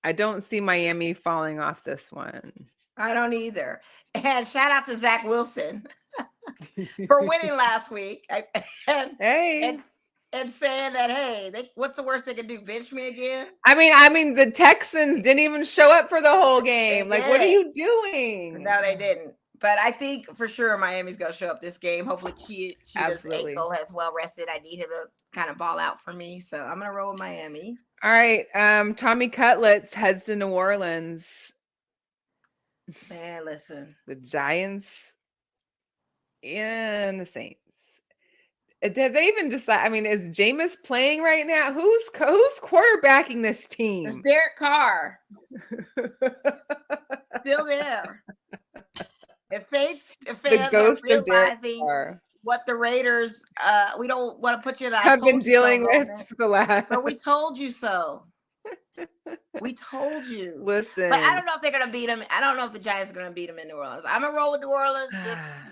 I don't see Miami falling off this one. I don't either. And shout out to Zach Wilson for winning last week. And saying that, hey, what's the worst they can do? Bench me again? I mean, the Texans didn't even show up for the whole game. Like, what are you doing? No, they didn't. But I think for sure Miami's going to show up this game. Hopefully, Cheetah's ankle has well rested. I need him to kind of ball out for me. So I'm going to roll with Miami. All right. Tommy Cutlets heads to New Orleans. Man, listen. The Giants and the Saints. Did they even decide? I mean, is Jameis playing right now? Who's quarterbacking this team? It's Derek Carr. Still there. The Saints fans are realizing what the Raiders, we don't want to put you in. Have been dealing with for the last. But we told you so. We told you. Listen. But I don't know if they're going to beat them. I don't know if the Giants are going to beat them in New Orleans. I'm going to roll with New Orleans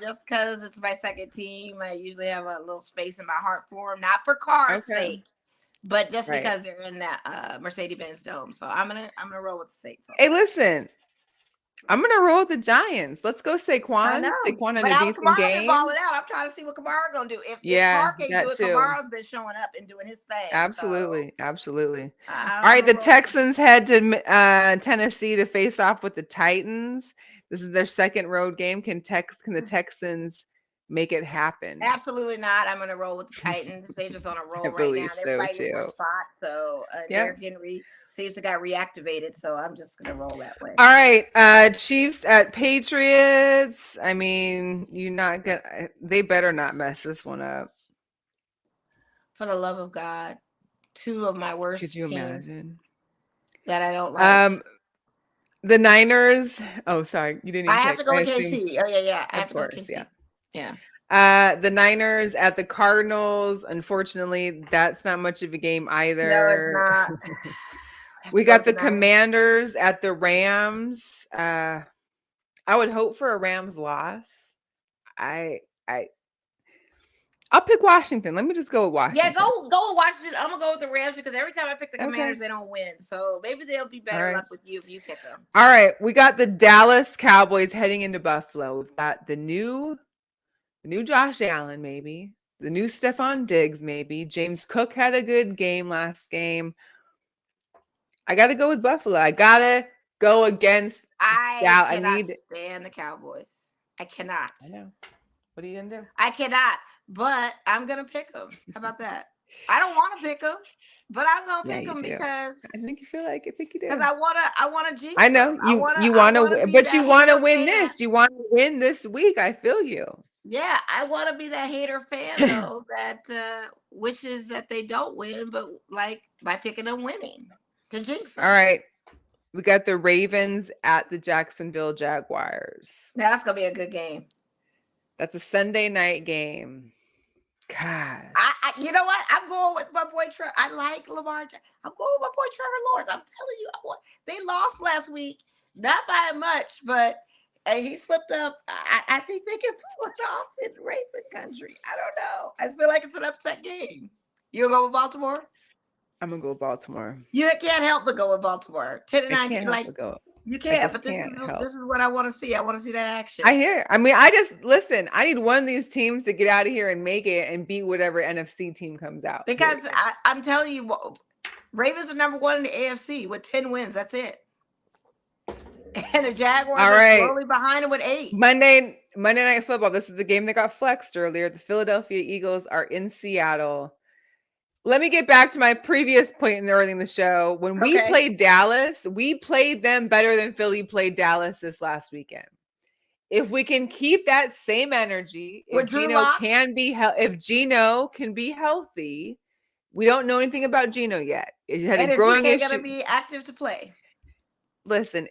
just because it's my second team. I usually have a little space in my heart for them. Not for Carr's sake, but just because they're in that Mercedes-Benz Dome. So I'm gonna roll with the Saints. Hey, listen. I'm gonna roll with the Giants. Let's go I Saquon. know. Saquon in But a Alvin decent Kamara been game. balling out. I'm trying to see what Kamara gonna do. If Yeah, Carr can't do that it, too. Kamara's been showing up and doing his thing. Absolutely, So absolutely. I'm All right, the gonna roll. Texans head to Tennessee to face off with the Titans. This is their second road game. Can the Texans make it happen? Absolutely not. I'm gonna roll with the Titans. They're just on a roll I right now. believe They're so fighting for a too. spot. So Yeah. Derrick Henry seems to got reactivated. So I'm just gonna roll that way. All right, Chiefs at Patriots. I mean, they better not mess this one up. For the love of God, two of my worst Could you teams imagine? that I don't like. The Niners. Oh, sorry, you didn't I even have pick. to go I with assume- KC. Oh yeah. I have Of to go with course, KC. yeah. Yeah. The Niners at the Cardinals. Unfortunately, that's not much of a game either. No, it's not. We got the Commanders at the Rams. I would hope for a Rams loss. I'll pick Washington. Let me just go with Washington. Yeah, go with Washington. I'm gonna go with the Rams because every time I pick the Commanders, they don't win. So maybe they'll be better luck with you if you pick them. All right, we got the Dallas Cowboys heading into Buffalo. We've got the new Josh Allen, maybe the new Stephon Diggs, maybe James Cook had a good game last game. I got to go with Buffalo. I gotta go against. I cannot stand the Cowboys. I cannot. I know. What are you gonna do? I cannot. But I'm gonna pick them. How about that? I don't want to pick them, but I'm gonna pick them because I think you feel like it. I think you do. Because I wanna jinx. I know them. you want to, but you want to win this. You want to win this week. I feel you. Yeah, I want to be that hater fan though that wishes that they don't win, but like by picking them winning to jinx them. All right, we got the Ravens at the Jacksonville Jaguars. Now that's gonna be a good game. That's a Sunday night game. God, you know what? I'm going with my boy Trevor. I like Lamar. I'm going with my boy Trevor Lawrence. I'm telling you, they lost last week, not by much, but he slipped up. I think they can pull it off in Raven country. I don't know. I feel like it's an upset game. You gonna go with Baltimore? I'm gonna go with Baltimore. You can't help but go with Baltimore. 10-9. Like go. You can't, but this is what I want to see. I want to see that action. I hear. I mean, I need one of these teams to get out of here and make it and beat whatever NFC team comes out. Because I'm telling you, Ravens are number 1 in the AFC with 10 wins. That's it. And the Jaguars are slowly behind them with 8. Monday Night Football. This is the game that got flexed earlier. The Philadelphia Eagles are in Seattle. Let me get back to my previous point early in the show. When we played Dallas, we played them better than Philly played Dallas this last weekend. If we can keep that same energy, if Geno can be healthy, we don't know anything about Geno yet. He had a growing issue. Going to be active to play. Listen,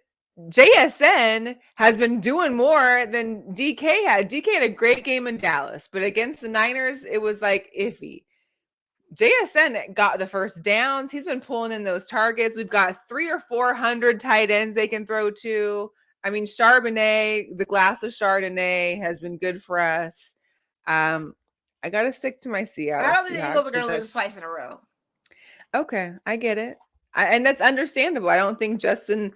JSN has been doing more than DK had. DK had a great game in Dallas, but against the Niners, it was like iffy. JSN got the first downs. He's been pulling in those targets. We've got 300 or 400 tight ends they can throw to. I mean, Charbonnet, the glass of Chardonnay has been good for us. I got to stick to my Seattle. I don't think the Eagles are going to lose twice in a row. Okay, I get it. And that's understandable. I don't think Jalen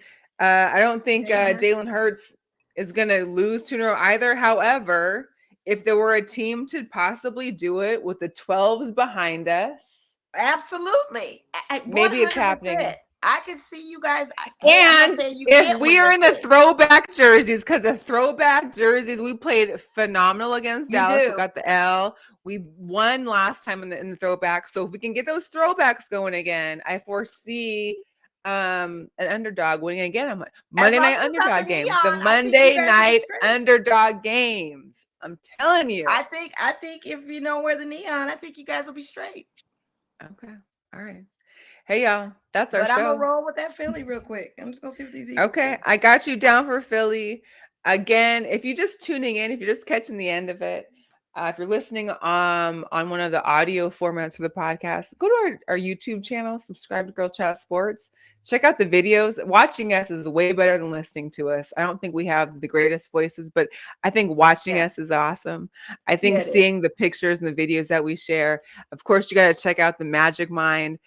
Hurts is going to lose 2 in a row either. However, if there were a team to possibly do it with the 12s behind us, absolutely. Maybe it's happening. I can see you guys. And if we are in the throwback jerseys, because the throwback jerseys, we played phenomenal against Dallas. We got the L. We won last time in the throwback. So if we can get those throwbacks going again, I foresee an underdog winning again on Monday night underdog games. The Monday night underdog games. I'm telling you. I think if you know where the neon, I think you guys will be straight. Okay. All right. Hey y'all, that's our show. But I'm gonna roll with that Philly real quick. I'm just gonna see what these Eagles do. I got you down for Philly. Again, if you're just tuning in, if you're just catching the end of it, if you're listening on one of the audio formats for the podcast, go to our YouTube channel, subscribe to Girl Chat Sports. Check out the videos. Watching us is way better than listening to us. I don't think we have the greatest voices, but I think watching us is awesome. I think seeing the pictures and the videos that we share. Of course, you got to check out the Magic Mind.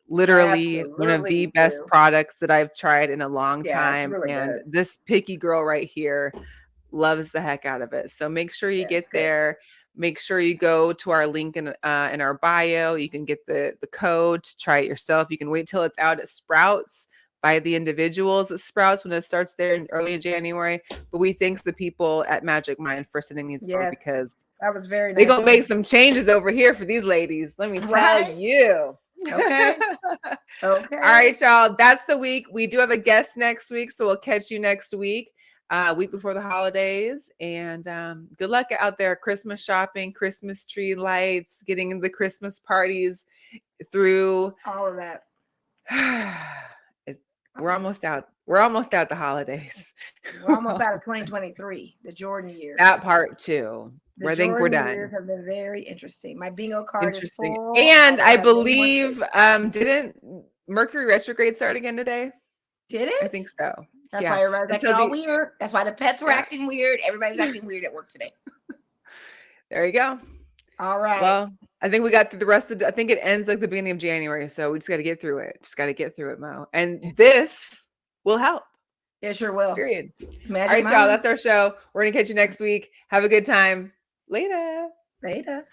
literally one of the Absolutely best do. products that I've tried in a long Yeah, it's time. really And good. this picky girl right here loves the heck out of it. So make sure you Yeah, get good. there. Make sure you go to our link in our bio. You can get the code to try it yourself. You can wait till it's out at Sprouts. Buy the individuals at Sprouts when it starts there in early January. But we thank the people at Magic Mind for sending these over Yeah, because that was very they're nice. gonna make some changes over here for these ladies. Let me tell Right? you. Okay. Okay. All right, y'all. That's the week. We do have a guest next week, so we'll catch you next week, week before the holidays. And good luck out there, Christmas shopping, Christmas tree lights, getting the Christmas parties through. All of that. We're almost out. We're almost out the holidays. We're almost out of 2023, the Jordan years. That part too. The I think we're Jordan done. years have been very interesting. My bingo card is Interesting. full. And don't I have any more believe, space. didn't Mercury retrograde start again today? Did it? I think so. That's Yeah. why everybody's acting Until all weird. That's why the pets were Yeah. acting weird. Everybody's acting weird at work today. There you go. All right. Well, I think we got through the rest of I think it ends like the beginning of January. So we just got to get through it. Just got to get through it, Mo. And this will help. It sure will. Period. Magic All right, Mind. y'all. That's our show. We're going to catch you next week. Have a good time. Later. Later.